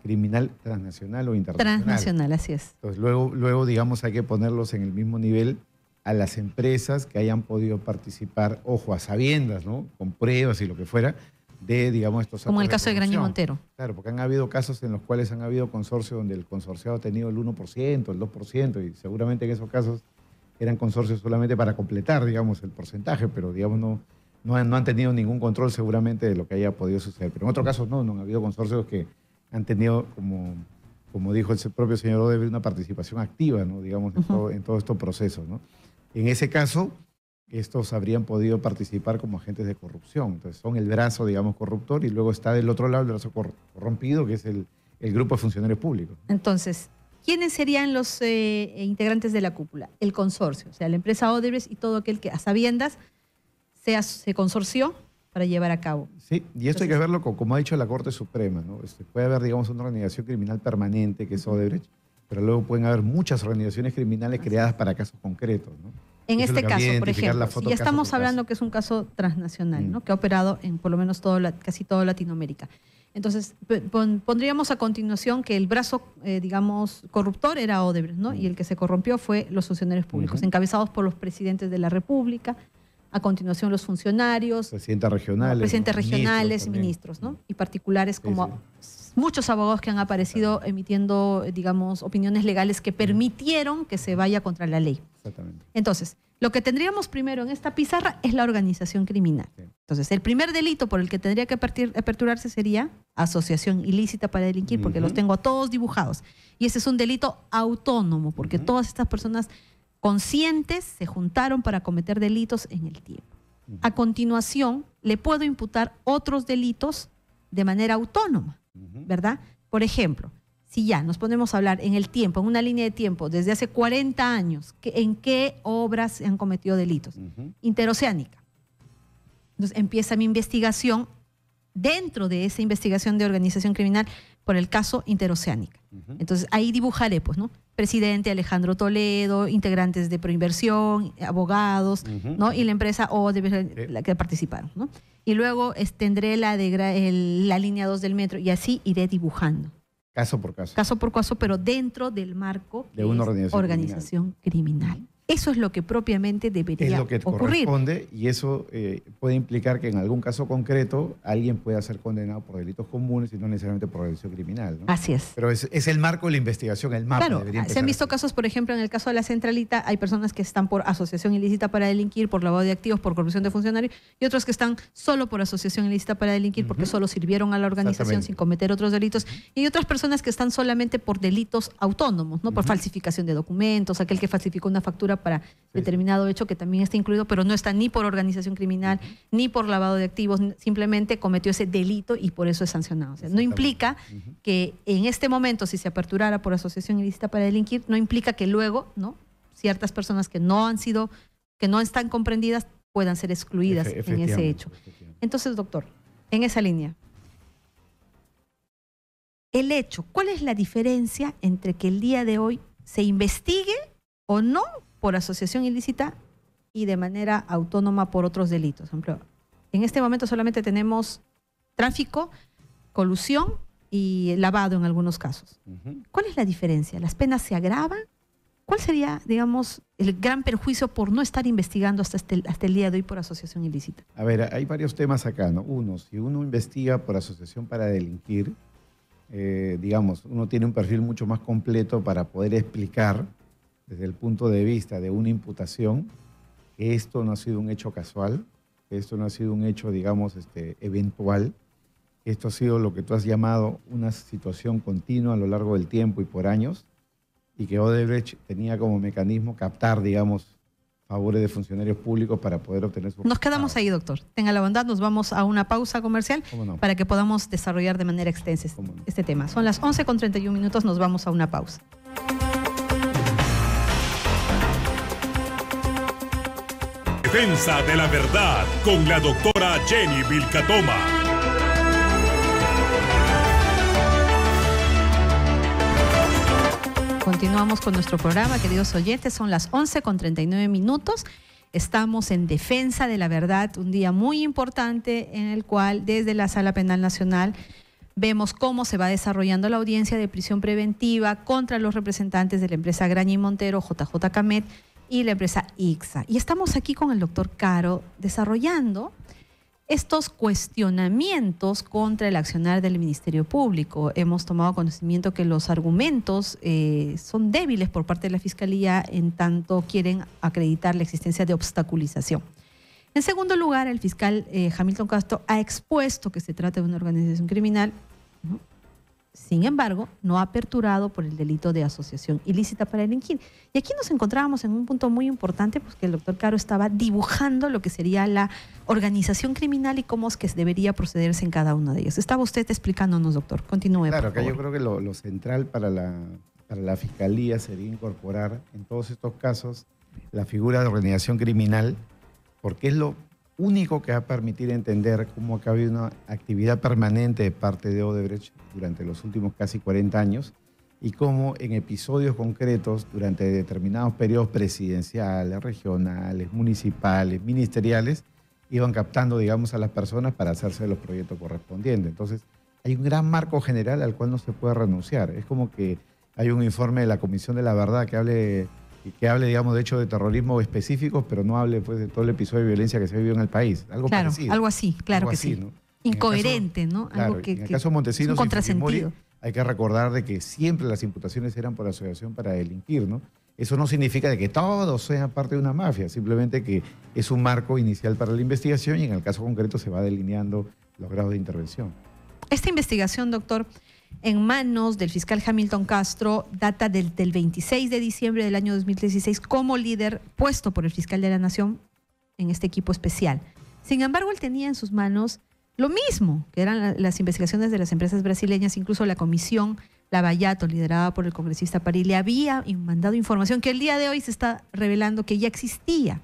criminal transnacional o internacional. Transnacional, así es. Entonces, luego, digamos, hay que ponerlos en el mismo nivel a las empresas que hayan podido participar, ojo, a sabiendas, ¿no? Con pruebas y lo que fuera, de, digamos, estos actos. Como el caso de Graña y Montero. Claro, porque han habido casos en los cuales han habido consorcios donde el consorciado ha tenido el 1%, el 2%, y seguramente en esos casos eran consorcios solamente para completar, digamos, el porcentaje, pero, digamos, no han tenido ningún control seguramente de lo que haya podido suceder. Pero en otros casos no han habido consorcios que han tenido, como dijo el propio señor Odebrecht, una participación activa, ¿no? Digamos, en todos estos procesos, ¿no? En ese caso, estos habrían podido participar como agentes de corrupción. Entonces son el brazo, digamos, corruptor, y luego está del otro lado el brazo corrompido, que es el grupo de funcionarios públicos. Entonces, ¿quiénes serían los integrantes de la cúpula? El consorcio, o sea, la empresa Odebrecht y todo aquel que a sabiendas se consorció para llevar a cabo. Sí, y esto hay que verlo como ha dicho la Corte Suprema, ¿no? Puede haber, digamos, una organización criminal permanente, que es Odebrecht, pero luego pueden haber muchas organizaciones criminales creadas para casos concretos, ¿no? En este caso, por ejemplo, si ya estamos hablando que es un caso transnacional, ¿no? Que ha operado en por lo menos casi toda Latinoamérica. Entonces, pondríamos a continuación que el brazo, digamos, corruptor era Odebrecht, ¿no? Y el que se corrompió fue los funcionarios públicos, encabezados por los presidentes de la República, a continuación los funcionarios, presidentes regionales, ministros, ¿no? Y particulares como muchos abogados que han aparecido emitiendo, digamos, opiniones legales que permitieron que se vaya contra la ley. Exactamente. Entonces, lo que tendríamos primero en esta pizarra es la organización criminal. Sí. Entonces, el primer delito por el que tendría que aperturarse sería asociación ilícita para delinquir, porque los tengo a todos dibujados. Y ese es un delito autónomo, porque todas estas personas conscientes se juntaron para cometer delitos en el tiempo. A continuación, le puedo imputar otros delitos de manera autónoma, ¿verdad? Por ejemplo, si ya nos ponemos a hablar en el tiempo, en una línea de tiempo, desde hace 40 años, ¿en qué obras se han cometido delitos? Interoceánica. Entonces empieza mi investigación dentro de esa investigación de organización criminal por el caso Interoceánica. Entonces ahí dibujaré, pues, ¿no? Presidente Alejandro Toledo, integrantes de Proinversión, abogados, ¿no? Y la empresa Odebrecht, la que participaron, ¿no? Y luego tendré la línea 2 del metro y así iré dibujando. Caso por caso. Caso por caso, pero dentro del marco de una organización criminal. Eso es lo que propiamente debería ocurrir. Es lo que corresponde, y eso puede implicar que en algún caso concreto alguien pueda ser condenado por delitos comunes y no necesariamente por delito criminal, ¿no? Así es. Pero es el marco de la investigación, el mapa. Claro, se han visto casos, por ejemplo, en el caso de la Centralita, hay personas que están por asociación ilícita para delinquir, por lavado de activos, por corrupción de funcionarios, y otros que están solo por asociación ilícita para delinquir, porque solo sirvieron a la organización sin cometer otros delitos, y hay otras personas que están solamente por delitos autónomos, ¿no? Por falsificación de documentos, aquel que falsificó una factura para determinado hecho que también está incluido, pero no está ni por organización criminal, ni por lavado de activos, simplemente cometió ese delito y por eso es sancionado. O sea, no implica que en este momento, si se aperturara por asociación ilícita para delinquir, no implica que luego, ¿no?, ciertas personas que no están comprendidas puedan ser excluidas en ese hecho. Entonces, doctor, en esa línea, el hecho, ¿cuál es la diferencia entre que el día de hoy se investigue o no por asociación ilícita y de manera autónoma por otros delitos? Por ejemplo, en este momento solamente tenemos tráfico, colusión y lavado en algunos casos. ¿Cuál es la diferencia? ¿Las penas se agravan? ¿Cuál sería, digamos, el gran perjuicio por no estar investigando hasta el día de hoy por asociación ilícita? A ver, hay varios temas acá, ¿no? Uno, si uno investiga por asociación para delinquir, digamos, uno tiene un perfil mucho más completo para poder explicar desde el punto de vista de una imputación que esto no ha sido un hecho casual, que esto no ha sido un hecho, digamos, eventual. Esto ha sido lo que tú has llamado una situación continua a lo largo del tiempo y por años, y que Odebrecht tenía como mecanismo captar, digamos, favores de funcionarios públicos para poder obtener sus Nos quedamos ahí, doctor. Tenga la bondad, nos vamos a una pausa comercial no? para que podamos desarrollar de manera extensa este tema. Son las 11:31, nos vamos a una pausa. Defensa de la verdad con la doctora Jenny Vilcatoma. Continuamos con nuestro programa, queridos oyentes. Son las 11:39. Estamos en Defensa de la Verdad, un día muy importante en el cual desde la Sala Penal Nacional vemos cómo se va desarrollando la audiencia de prisión preventiva contra los representantes de la empresa Graña y Montero, JJ Camet, y la empresa ICSA. Y estamos aquí con el doctor Caro desarrollando estos cuestionamientos contra el accionar del Ministerio Público. Hemos tomado conocimiento que los argumentos son débiles por parte de la Fiscalía en tanto quieren acreditar la existencia de obstaculización. En segundo lugar, el fiscal Hamilton Castro ha expuesto que se trata de una organización criminal, ¿no? Sin embargo, no ha aperturado por el delito de asociación ilícita para delinquir. Y aquí nos encontrábamos en un punto muy importante, porque el doctor Caro estaba dibujando lo que sería la organización criminal y cómo es que debería procederse en cada una de ellas. Estaba usted explicándonos, doctor. Continúe, Claro, por favor. Yo creo que lo central para la Fiscalía sería incorporar en todos estos casos la figura de organización criminal, porque es lo único que va a permitir entender cómo ha habido una actividad permanente de parte de Odebrecht durante los últimos casi 40 años y cómo en episodios concretos durante determinados periodos presidenciales, regionales, municipales, ministeriales, iban captando, digamos, a las personas para hacerse los proyectos correspondientes. Entonces, hay un gran marco general al cual no se puede renunciar. Es como que hay un informe de la Comisión de la Verdad que hable, digamos, de hechos de terrorismo específicos, pero no hable, pues, de todo el episodio de violencia que se vivió en el país. Algo claro, parecido. Algo así, claro, algo que así, sí. ¿No? Incoherente, ¿no? Claro, algo que, en el caso Montesinos un contrasentido. Hay que recordar de que siempre las imputaciones eran por asociación para delinquir, ¿no? Eso no significa de que todos sean parte de una mafia, simplemente que es un marco inicial para la investigación y en el caso concreto se va delineando los grados de intervención. Esta investigación, doctor, en manos del fiscal Hamilton Castro, data del 26 de diciembre del año 2016 como líder puesto por el fiscal de la Nación en este equipo especial. Sin embargo, él tenía en sus manos lo mismo, que eran las investigaciones de las empresas brasileñas. Incluso la comisión Lavallato, liderada por el congresista París, le había mandado información que el día de hoy se está revelando que ya existía.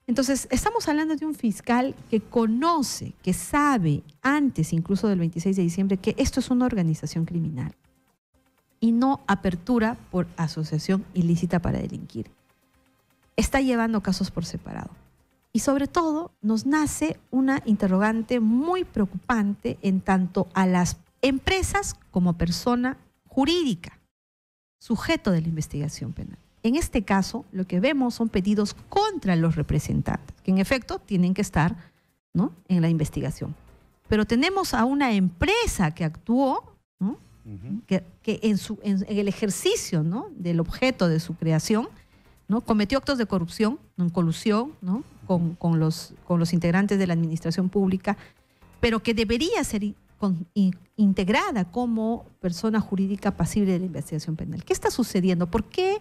Entonces, estamos hablando de un fiscal que conoce, que sabe, antes incluso del 26 de diciembre, que esto es una organización criminal y no apertura por asociación ilícita para delinquir. Está llevando casos por separado. Y sobre todo, nos nace una interrogante muy preocupante en tanto a las empresas como persona jurídica, sujeto de la investigación penal. En este caso, lo que vemos son pedidos contra los representantes, que en efecto tienen que estar, ¿no?, en la investigación. Pero tenemos a una empresa que actuó, ¿no?, que en el ejercicio, ¿no?, del objeto de su creación, ¿no?, cometió actos de corrupción, en colusión, ¿no?, con los integrantes de la administración pública, pero que debería ser integrada como persona jurídica pasible de la investigación penal. ¿Qué está sucediendo? ¿Por qué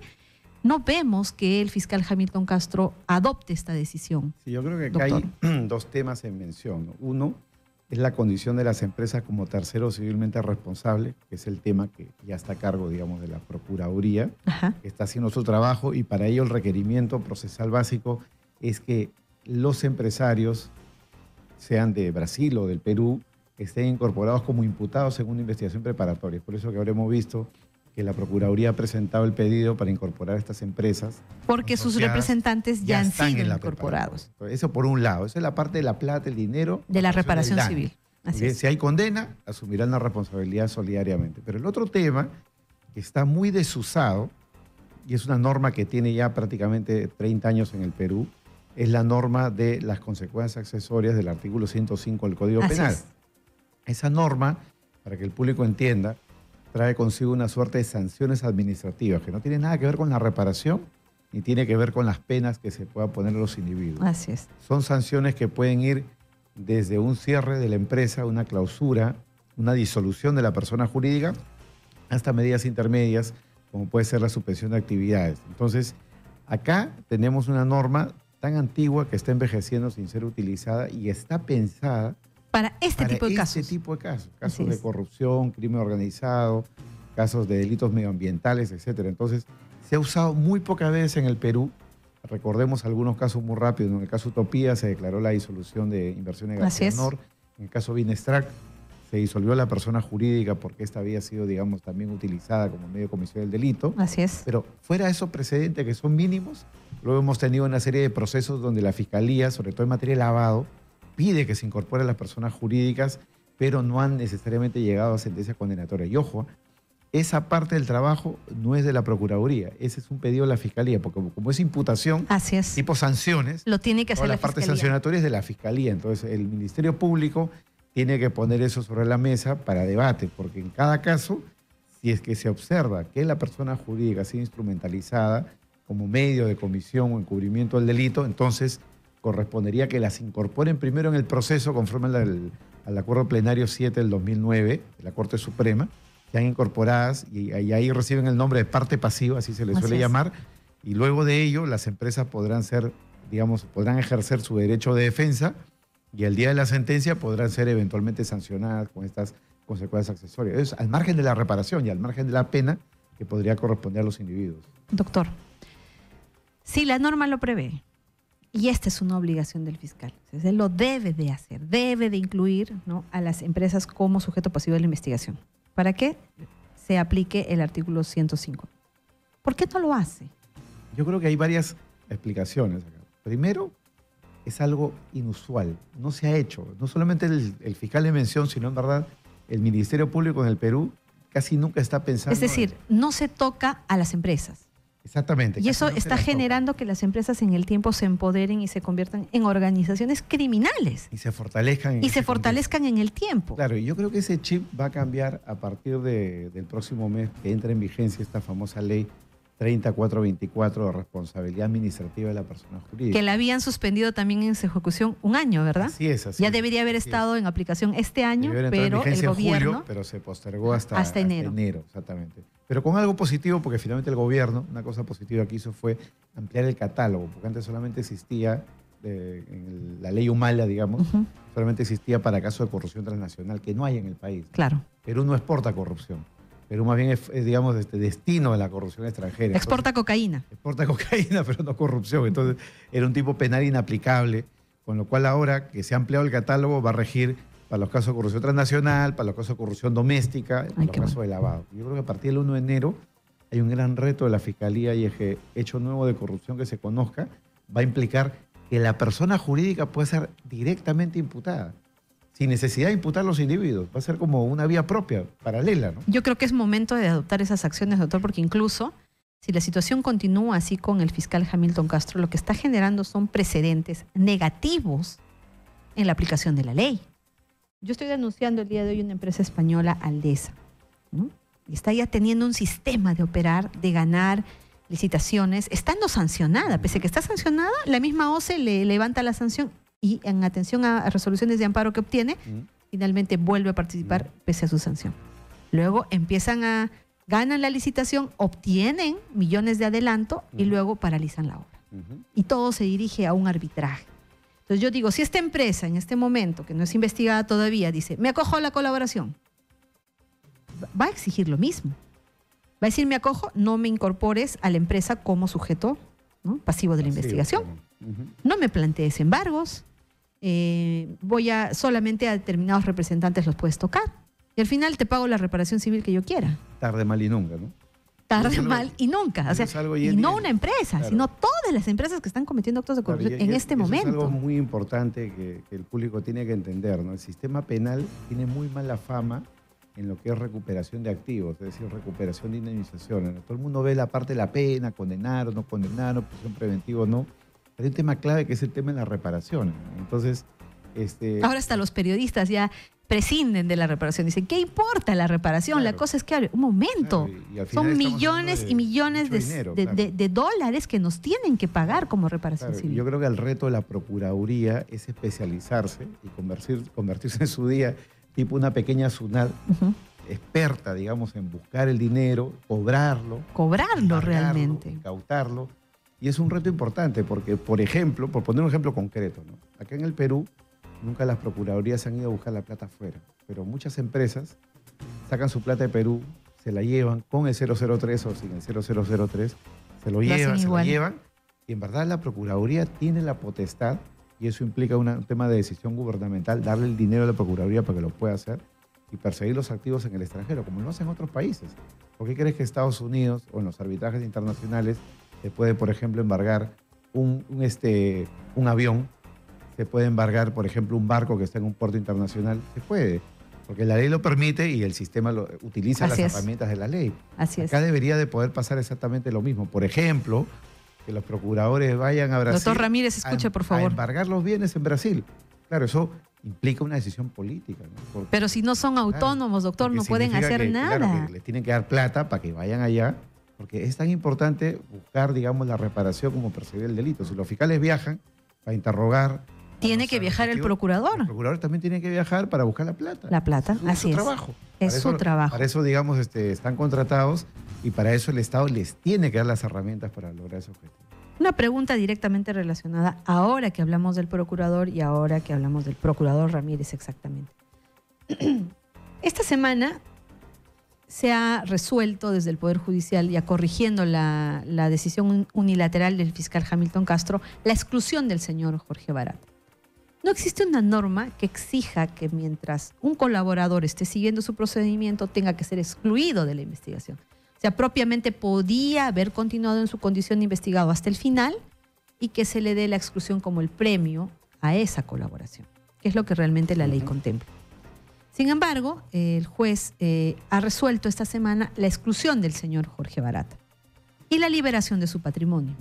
no vemos que el fiscal Hamilton Castro adopte esta decisión? Sí, yo creo que acá hay dos temas en mención, ¿no? Uno es la condición de las empresas como terceros civilmente responsables, que es el tema que ya está a cargo, digamos, de la Procuraduría, que está haciendo su trabajo, y para ello el requerimiento procesal básico es que los empresarios, sean de Brasil o del Perú, estén incorporados como imputados en una investigación preparatoria. Por eso que habremos visto que la Procuraduría ha presentado el pedido para incorporar a estas empresas. Porque sus representantes ya han sido incorporados. Eso por un lado. Esa es la parte de la plata, el dinero. De la reparación civil. Así es. Si hay condena, asumirán la responsabilidad solidariamente. Pero el otro tema, que está muy desusado, y es una norma que tiene ya prácticamente 30 años en el Perú, es la norma de las consecuencias accesorias del artículo 105 del Código Penal. Esa norma, para que el público entienda, trae consigo una suerte de sanciones administrativas que no tienen nada que ver con la reparación, ni tiene que ver con las penas que se pueda poner a los individuos. Así es. Son sanciones que pueden ir desde un cierre de la empresa, una clausura, una disolución de la persona jurídica, hasta medidas intermedias, como puede ser la suspensión de actividades. Entonces, acá tenemos una norma tan antigua que está envejeciendo sin ser utilizada y está pensada Para este tipo de casos. tipo de casos. Así Casos de es. corrupción, crimen organizado, casos de delitos medioambientales, etcétera. Entonces, se ha usado muy pocas veces en el Perú. Recordemos algunos casos muy rápidos. En el caso Utopía se declaró la disolución de Inversiones Así García es. Nor. En el caso Binestrac se disolvió la persona jurídica porque esta había sido, digamos, también utilizada como medio de comisión del delito. Así es. Pero fuera de esos precedentes que son mínimos, luego hemos tenido una serie de procesos donde la Fiscalía, sobre todo en materia de lavado, pide que se incorporen las personas jurídicas, pero no han necesariamente llegado a sentencia condenatoria. Y ojo, esa parte del trabajo no es de la Procuraduría, ese es un pedido de la Fiscalía, porque como es imputación, Así es. tipo sanciones, Lo tiene que hacer toda la la parte Fiscalía. sancionatoria es de la Fiscalía. Entonces, el Ministerio Público tiene que poner eso sobre la mesa para debate, porque en cada caso, si es que se observa que la persona jurídica ha sido instrumentalizada como medio de comisión o encubrimiento del delito, entonces correspondería que las incorporen primero en el proceso conforme al acuerdo plenario 7 del 2009 de la Corte Suprema, sean incorporadas y ahí reciben el nombre de parte pasiva, así se les Así suele es. llamar, y luego de ello las empresas podrán ser, digamos, podrán ejercer su derecho de defensa y el día de la sentencia podrán ser eventualmente sancionadas con estas consecuencias accesorias. Es al margen de la reparación y al margen de la pena que podría corresponder a los individuos. Doctor, si la norma lo prevé, y esta es una obligación del fiscal, entonces él lo debe de hacer, debe de incluir, ¿no?, a las empresas como sujeto pasivo de la investigación, para que se aplique el artículo 105. ¿Por qué no lo hace? Yo creo que hay varias explicaciones acá. Primero, es algo inusual, no se ha hecho. No solamente el fiscal de mención, sino en verdad el Ministerio Público en el Perú casi nunca está pensando... Es decir, no se toca a las empresas. Exactamente. Y casi eso no se está las toca. generando que las empresas en el tiempo se empoderen y se conviertan en organizaciones criminales Y se fortalezcan. en y ese se fortalezcan en el tiempo. Claro, y yo creo que ese chip va a cambiar a partir del próximo mes que entra en vigencia esta famosa ley 3424 de responsabilidad administrativa de la persona jurídica. Que la habían suspendido también en su ejecución un año, ¿verdad? Así es, así Ya es. debería haber Así es. estado en aplicación este año, Debió entrar en pero el vigencia en gobierno... julio, pero se postergó hasta enero. Exactamente. Pero con algo positivo, porque finalmente el gobierno, una cosa positiva que hizo fue ampliar el catálogo, porque antes solamente existía, la ley Humala, digamos, Ujú, solamente existía para casos de corrupción transnacional, que no hay en el país. claro. Perú no exporta corrupción. Perú más bien es, digamos, destino de la corrupción extranjera. Exporta cocaína. Exporta cocaína, pero no corrupción. Entonces, era un tipo penal inaplicable, con lo cual ahora que se ha ampliado el catálogo va a regir para los casos de corrupción transnacional, para los casos de corrupción doméstica, para los qué casos de lavado. Yo creo que a partir del 1 de enero hay un gran reto de la Fiscalía y es que hecho nuevo de corrupción que se conozca va a implicar que la persona jurídica puede ser directamente imputada, sin necesidad de imputar a los individuos. Va a ser como una vía propia, paralela, ¿no? Yo creo que es momento de adoptar esas acciones, doctor, porque incluso si la situación continúa así con el fiscal Hamilton Castro, lo que está generando son precedentes negativos en la aplicación de la ley. Yo estoy denunciando el día de hoy una empresa española, Aldesa, ¿no? Y está ya teniendo un sistema de operar, de ganar licitaciones, estando sancionada. Pese a que está sancionada, la misma OCE le levanta la sanción y en atención a resoluciones de amparo que obtiene, finalmente vuelve a participar pese a su sanción. Luego ganan la licitación, obtienen millones de adelanto y luego paralizan la obra. Y todo se dirige a un arbitraje. Entonces yo digo, si esta empresa en este momento, que no es investigada todavía, dice, me acojo a la colaboración, va a exigir lo mismo. Va a decir, me acojo, no me incorpores a la empresa como sujeto, ¿no?, pasivo de la investigación. No me plantees embargos, solamente a determinados representantes los puedes tocar. Y al final te pago la reparación civil que yo quiera. Tarde, mal y nunca, ¿no? Tarde, Eso mal y nunca. O sea, es algo y no una empresa, claro, sino todas las empresas que están cometiendo actos de corrupción en este eso momento. Es algo muy importante que el público tiene que entender, ¿no? El sistema penal tiene muy mala fama en lo que es recuperación de activos, es decir, recuperación de indemnizaciones, ¿no? Todo el mundo ve la parte de la pena, condenar o no condenar, prisión preventiva o no, pero hay un tema clave que es el tema de la reparación, ¿no? Entonces, Ahora hasta los periodistas ya prescinden de la reparación. Dicen, ¿qué importa la reparación? Claro. La cosa es que, un momento, Claro, y al final son estamos millones hablando y millones mucho dinero, de dólares que nos tienen que pagar como reparación Claro, civil. yo creo que el reto de la Procuraduría es especializarse y convertirse en su día tipo una pequeña SUNAT Ujú. experta, digamos, en buscar el dinero, cobrarlo, Cobrarlo embargarlo, realmente. incautarlo. Y es un reto importante porque, por ejemplo, por poner un ejemplo concreto, ¿no? Acá en el Perú nunca las procuradurías han ido a buscar la plata afuera, pero muchas empresas sacan su plata de Perú, se la llevan con el 003 o sin el 0003, se lo Lo hacen llevan, se lo igual. llevan, y en verdad la Procuraduría tiene la potestad, y eso implica un tema de decisión gubernamental, darle el dinero a la Procuraduría para que lo pueda hacer y perseguir los activos en el extranjero, como lo hacen otros países. ¿Por qué crees que Estados Unidos o en los arbitrajes internacionales se puede, por ejemplo, embargar un avión? Se puede embargar, por ejemplo, un barco que está en un puerto internacional. Se puede, porque la ley lo permite y el sistema utiliza Así las es. herramientas de la ley. Así es. Acá debería de poder pasar exactamente lo mismo. Por ejemplo, que los procuradores vayan a Brasil. Doctor Ramírez, escuche, por A favor. embargar los bienes en Brasil. Claro, eso implica una decisión política, ¿no? Porque, Pero si no son autónomos, doctor, porque no pueden significa hacer que, nada. Claro, que les tienen que dar plata para que vayan allá, porque es tan importante buscar, digamos, la reparación como perseguir el delito. Si los fiscales viajan para interrogar... Tiene a que los viajar el testigos, procurador. Los procuradores también tienen que viajar para buscar la plata. La plata, Es así su es. trabajo. Es Para su trabajo. Para eso, digamos, están contratados y para eso el Estado les tiene que dar las herramientas para lograr ese objetivo. Una pregunta directamente relacionada ahora que hablamos del procurador y ahora que hablamos del procurador Ramírez exactamente. Esta semana se ha resuelto desde el Poder Judicial, ya corrigiendo la decisión unilateral del fiscal Hamilton Castro, la exclusión del señor Jorge Barata. No existe una norma que exija que mientras un colaborador esté siguiendo su procedimiento tenga que ser excluido de la investigación. O sea, propiamente podía haber continuado en su condición de investigado hasta el final y que se le dé la exclusión como el premio a esa colaboración, que es lo que realmente la ley contempla. Sin embargo, el juez ha resuelto esta semana la exclusión del señor Jorge Barata y la liberación de su patrimonio.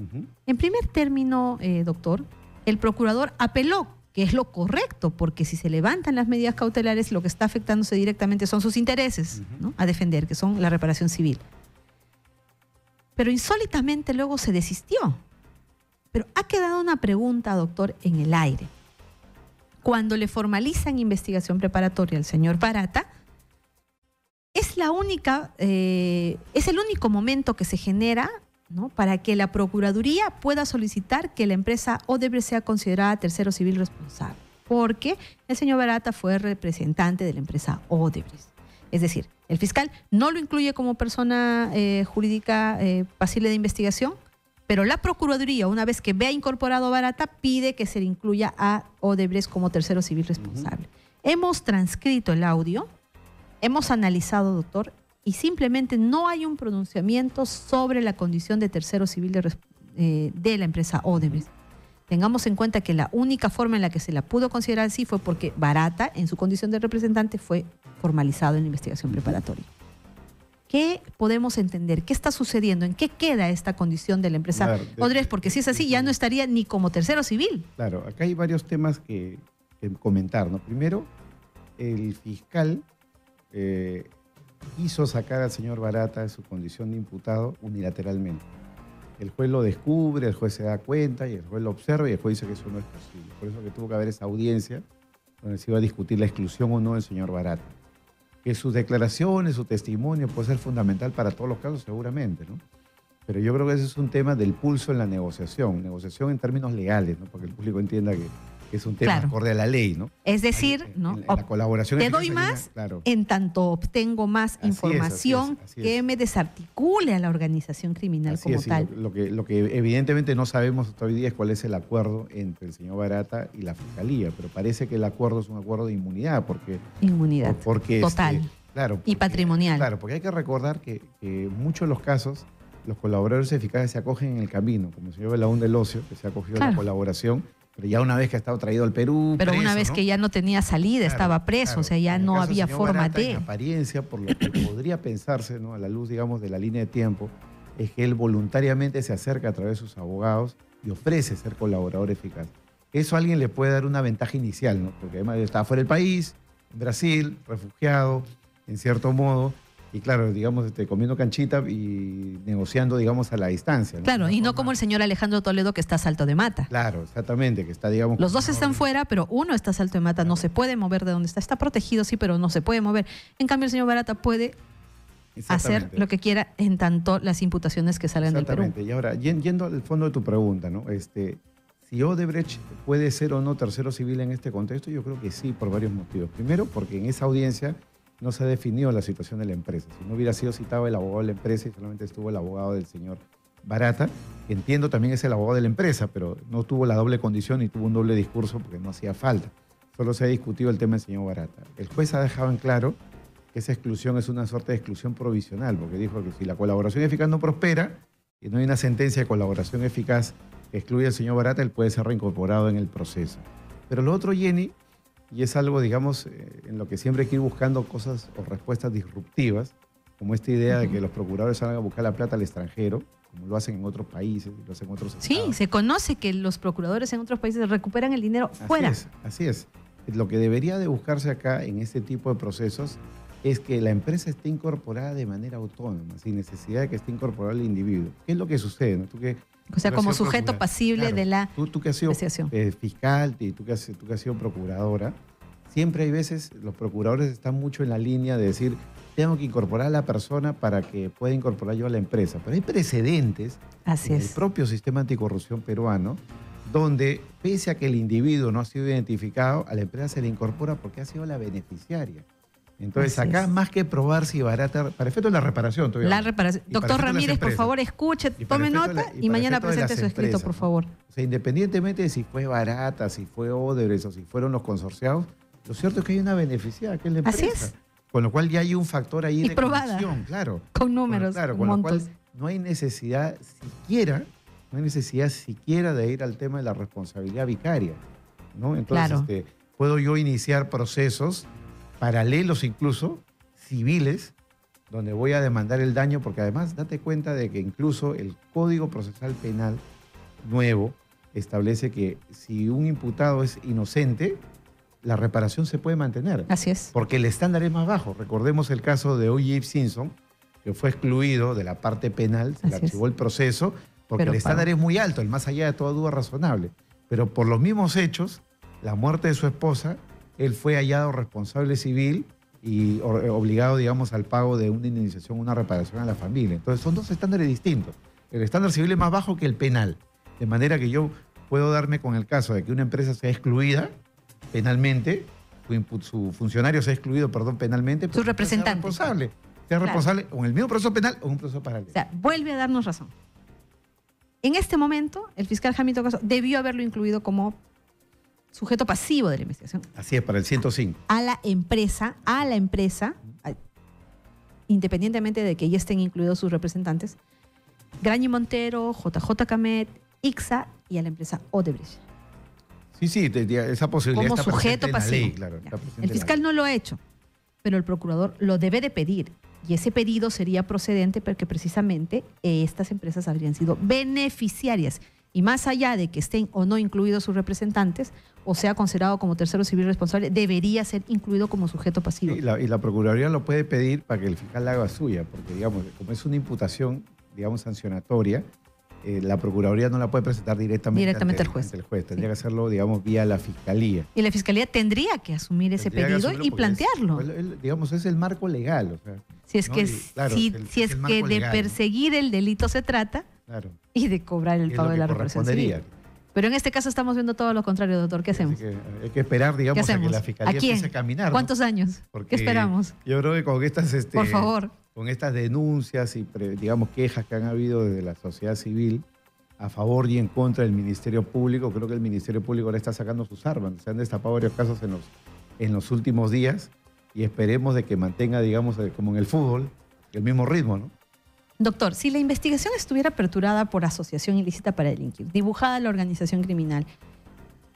En primer término, doctor, el procurador apeló, que es lo correcto, porque si se levantan las medidas cautelares, lo que está afectándose directamente son sus intereses, ¿no?, a defender, que son la reparación civil. Pero insólitamente luego se desistió. Pero ha quedado una pregunta, doctor, en el aire. Cuando le formalizan investigación preparatoria al señor Barata, es el único momento que se genera, ¿no?, para que la Procuraduría pueda solicitar que la empresa Odebrecht sea considerada tercero civil responsable, porque el señor Barata fue representante de la empresa Odebrecht. Es decir, el fiscal no lo incluye como persona jurídica pasible de investigación, pero la Procuraduría, una vez que vea incorporado a Barata, pide que se le incluya a Odebrecht como tercero civil responsable. Hemos transcrito el audio, hemos analizado, doctor, y simplemente no hay un pronunciamiento sobre la condición de tercero civil de la empresa Odebrecht. Tengamos en cuenta que la única forma en la que se la pudo considerar así fue porque Barata, en su condición de representante, fue formalizado en la investigación preparatoria. ¿Qué podemos entender? ¿Qué está sucediendo? ¿En qué queda esta condición de la empresa Odebrecht? Porque si es así, ya no estaría ni como tercero civil. Claro, acá hay varios temas que comentar, ¿no? Primero, el fiscal quiso sacar al señor Barata de su condición de imputado unilateralmente. El juez lo descubre, el juez se da cuenta y el juez lo observa y el juez dice que eso no es posible. Por eso que tuvo que haber esa audiencia donde se iba a discutir la exclusión o no del señor Barata. Que sus declaraciones, su testimonio puede ser fundamental para todos los casos seguramente, ¿no? Pero yo creo que ese es un tema del pulso en la negociación en términos legales, ¿no? Porque el público entienda que es un tema acorde a la ley, ¿no? Es decir, ¿no?, en la colaboración te doy más en tanto obtengo más información que me desarticule a la organización criminal como tal. Lo que evidentemente no sabemos hasta hoy día es cuál es el acuerdo entre el señor Barata y la Fiscalía, pero parece que el acuerdo es un acuerdo de inmunidad, porque... Inmunidad, total. Claro, y patrimonial. Claro, porque hay que recordar que en muchos de los casos los colaboradores eficaces se acogen en el camino, como el señor Belaún del Ocio, que se ha acogido a la colaboración, pero ya una vez que ha estado traído al Perú. Pero preso, una vez, ¿no?, que ya no tenía salida, estaba preso, o sea, ya no había forma Barata, de... En apariencia, por lo que podría pensarse, ¿no?, a la luz, digamos, de la línea de tiempo, es que él voluntariamente se acerca a través de sus abogados y ofrece ser colaborador eficaz. Eso a alguien le puede dar una ventaja inicial, ¿no? Porque además estaba fuera del país, en Brasil, refugiado, en cierto modo, y claro, digamos, comiendo canchita y negociando, digamos, a la distancia, ¿no? Claro, y no como el señor Alejandro Toledo, que está a salto de mata. Claro, exactamente, que está, digamos... Los dos están fuera, pero uno está a salto de mata, no se puede mover de donde está. Está protegido, sí, pero no se puede mover. En cambio, el señor Barata puede hacer lo que quiera en tanto las imputaciones que salgan del Perú. Exactamente. Y ahora, yendo al fondo de tu pregunta, ¿no? Si Odebrecht puede ser o no tercero civil en este contexto, yo creo que sí, por varios motivos. Primero, porque en esa audiencia no se ha definido la situación de la empresa. Si no hubiera sido citado el abogado de la empresa y solamente estuvo el abogado del señor Barata, que entiendo también es el abogado de la empresa, pero no tuvo la doble condición y tuvo un doble discurso porque no hacía falta. Solo se ha discutido el tema del señor Barata. El juez ha dejado en claro que esa exclusión es una suerte de exclusión provisional, porque dijo que si la colaboración eficaz no prospera y no hay una sentencia de colaboración eficaz que excluye al señor Barata, él puede ser reincorporado en el proceso. Pero lo otro, Jenny, y es algo, digamos, en lo que siempre hay que ir buscando cosas o respuestas disruptivas, como esta idea de que los procuradores salgan a buscar la plata al extranjero, como lo hacen en otros países, lo hacen en otros estados. Sí, se conoce que los procuradores en otros países recuperan el dinero fuera. Así es. Lo que debería de buscarse acá en este tipo de procesos es que la empresa esté incorporada de manera autónoma, sin necesidad de que esté incorporado el individuo. ¿Qué es lo que sucede, ¿no? O sea, como sujeto pasible de la tú que has sido fiscal y tú que has sido procuradora, siempre hay veces los procuradores están mucho en la línea de decir, tengo que incorporar a la persona para que pueda incorporar yo a la empresa. Pero hay precedentes en el propio sistema anticorrupción peruano donde, pese a que el individuo no ha sido identificado, a la empresa se le incorpora porque ha sido la beneficiaria. Entonces, acá, más que probar si Barata, para efecto de la reparación todavía. La reparación. Doctor Ramírez, por favor, escuche, tome nota y mañana presente su escrito, por favor. O sea, independientemente de si fue Barata, si fue Odebrecht o si fueron los consorciados, lo cierto es que hay una beneficiada, que es la empresa. Así es. Con lo cual ya hay un factor ahí y de probada, conexión, claro. Con números, con lo cual no hay necesidad siquiera de ir al tema de la responsabilidad vicaria, ¿no? Entonces, puedo yo iniciar procesos paralelos incluso, civiles, donde voy a demandar el daño, porque además date cuenta de que incluso el Código Procesal Penal nuevo establece que si un imputado es inocente, la reparación se puede mantener. Así es. Porque el estándar es más bajo. Recordemos el caso de O.J. Simpson, que fue excluido de la parte penal, se le archivó el proceso, porque el estándar es muy alto, el más allá de toda duda razonable. Pero por los mismos hechos, la muerte de su esposa, él fue hallado responsable civil y obligado, digamos, al pago de una indemnización, una reparación a la familia. Entonces, son dos estándares distintos. El estándar civil es más bajo que el penal. De manera que yo puedo darme con el caso de que una empresa sea excluida penalmente, su funcionario sea excluido, penalmente. Su representante. Sea responsable o en el mismo proceso penal o en un proceso paralelo. O sea, vuelve a darnos razón. En este momento, el fiscal Jamito Castro debió haberlo incluido como sujeto pasivo de la investigación. Así es, para el 105. A la empresa, independientemente de que ya estén incluidos sus representantes, Grañi Montero, JJ Camet, ICSA y a la empresa Odebrecht. Sí, esa posibilidad como está sujeto presente pasivo. En la ley, claro, está presente el fiscal no lo ha hecho, pero el procurador lo debe de pedir. Y ese pedido sería procedente porque precisamente estas empresas habrían sido beneficiarias. Y más allá de que estén o no incluidos sus representantes, o sea considerado como tercero civil responsable, debería ser incluido como sujeto pasivo. Y la Procuraduría lo puede pedir para que el fiscal la haga suya, porque, digamos, como es una imputación, digamos, sancionatoria, la Procuraduría no la puede presentar directamente al juez. Ante el juez. Tendría que hacerlo, digamos, vía la Fiscalía. Y la Fiscalía tendría que asumir ese pedido y plantearlo. Digamos, es el marco legal. O sea, si es que, de perseguir el delito se trata, y de cobrar el pago de la reparación civil. Pero en este caso estamos viendo todo lo contrario, doctor. ¿Qué hacemos? Hay que esperar, digamos, a que la Fiscalía empiece a caminar. ¿Cuántos años? Porque ¿qué esperamos? Yo creo que con estas, por favor, con estas denuncias y, digamos, quejas que han habido desde la sociedad civil a favor y en contra del Ministerio Público, creo que el Ministerio Público ahora está sacando sus armas. Se han destapado varios casos en los últimos días y esperemos de que mantenga, digamos, como en el fútbol, el mismo ritmo, ¿no? Doctor, si la investigación estuviera aperturada por asociación ilícita para delinquir, dibujada la organización criminal,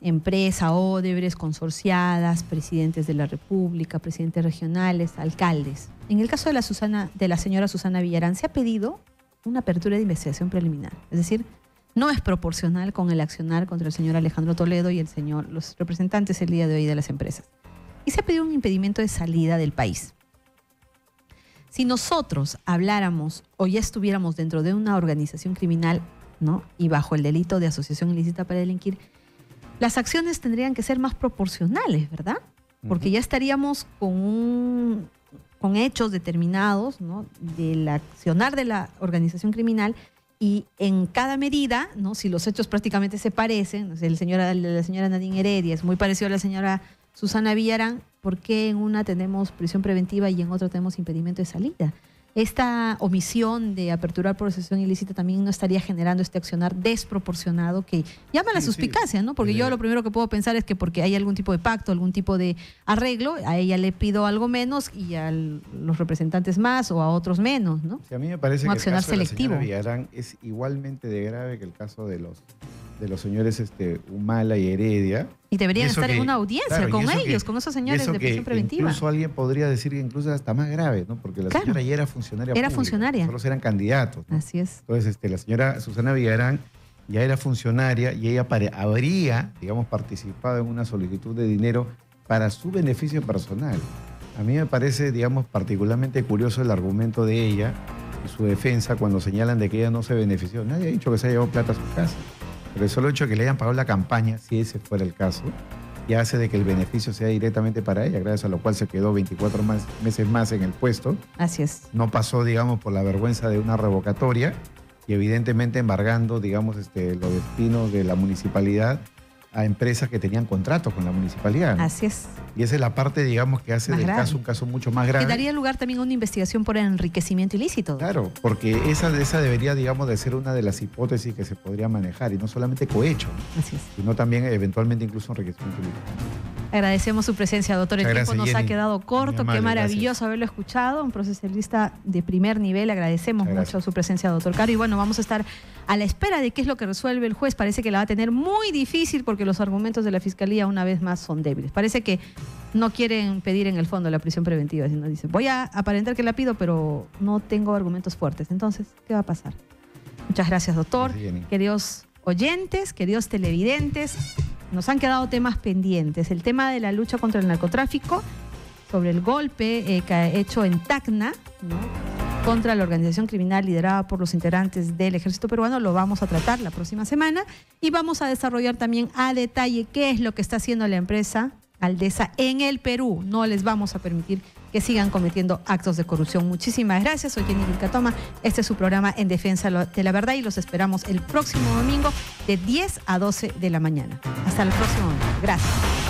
empresa, Odebrecht, consorciadas, presidentes de la República, presidentes regionales, alcaldes. En el caso de la señora Susana Villarán, se ha pedido una apertura de investigación preliminar. Es decir, no es proporcional con el accionar contra el señor Alejandro Toledo y los representantes el día de hoy de las empresas. y se ha pedido un impedimento de salida del país. Si nosotros habláramos o ya estuviéramos dentro de una organización criminal, ¿no?, y bajo el delito de asociación ilícita para delinquir, las acciones tendrían que ser más proporcionales, ¿verdad? Porque ya estaríamos con hechos determinados, ¿no?, del accionar de la organización criminal, y en cada medida, ¿no?, si los hechos prácticamente se parecen, ¿no?, la señora Nadine Heredia es muy parecido a la señora Susana Villarán, ¿por qué en una tenemos prisión preventiva y en otra tenemos impedimento de salida? Esta omisión de aperturar procesión ilícita también no estaría generando este accionar desproporcionado que llama a la suspicacia, ¿no? Porque yo lo primero que puedo pensar es que porque hay algún tipo de pacto, algún tipo de arreglo, a ella le pido algo menos y a los representantes más o a otros menos, ¿no? Sí, a mí me parece Un que accionar el caso selectivo. de la señora Villarán es igualmente de grave que el caso de los señores Humala y Heredia. Y deberían eso estar que, en una audiencia claro, con y eso ellos, que- con esos y señores eso de que prisión preventiva. Incluso alguien podría decir que incluso hasta más grave, ¿no? Porque la Claro. señora ya era funcionaria Era pública, funcionaria. solo eran candidatos, ¿no? Así es. Entonces, la señora Susana Villarán ya era funcionaria y ella habría, digamos, participado en una solicitud de dinero para su beneficio personal. A mí me parece, digamos, particularmente curioso el argumento de ella y su defensa cuando señalan de que ella no se benefició. Nadie ha dicho que se haya llevado plata a su casa. Pero el solo hecho de que le hayan pagado la campaña, si ese fuera el caso, ya hace de que el beneficio sea directamente para ella, gracias a lo cual se quedó 24 meses más en el puesto. Así es. No pasó, digamos, por la vergüenza de una revocatoria y evidentemente embargando, digamos, los destinos de la municipalidad a empresas que tenían contratos con la municipalidad, ¿no? Así es. Y esa es la parte, digamos, que hace Más del grave. caso un caso mucho más grave. Que daría lugar también a una investigación por enriquecimiento ilícito. Claro, porque esa debería, digamos, de ser una de las hipótesis que se podría manejar, y no solamente cohecho, ¿no?, Así es. sino también eventualmente incluso enriquecimiento ilícito. Agradecemos su presencia, doctor. El Muchas tiempo gracias, nos ha Jenny. quedado corto. Muy amable, Qué maravilloso gracias. haberlo escuchado. Un procesalista de primer nivel. Agradecemos Muchas mucho gracias. su presencia, doctor Caro. Y bueno, vamos a estar a la espera de qué es lo que resuelve el juez. Parece que la va a tener muy difícil porque los argumentos de la Fiscalía una vez más son débiles. Parece que no quieren pedir en el fondo la prisión preventiva, sino dicen, voy a aparentar que la pido, pero no tengo argumentos fuertes. Entonces, ¿qué va a pasar? Muchas gracias, doctor. Gracias, Jenny. Queridos oyentes, queridos televidentes, nos han quedado temas pendientes. El tema de la lucha contra el narcotráfico, sobre el golpe hecho en Tacna, ¿no?, contra la organización criminal liderada por los integrantes del ejército peruano, lo vamos a tratar la próxima semana y vamos a desarrollar también a detalle qué es lo que está haciendo la empresa Aldesa en el Perú. No les vamos a permitir que sigan cometiendo actos de corrupción. Muchísimas gracias. Soy Jenny Vilcatoma. Este es su programa En Defensa de la Verdad y los esperamos el próximo domingo de 10 a 12 de la mañana. Hasta el próximo domingo. Gracias.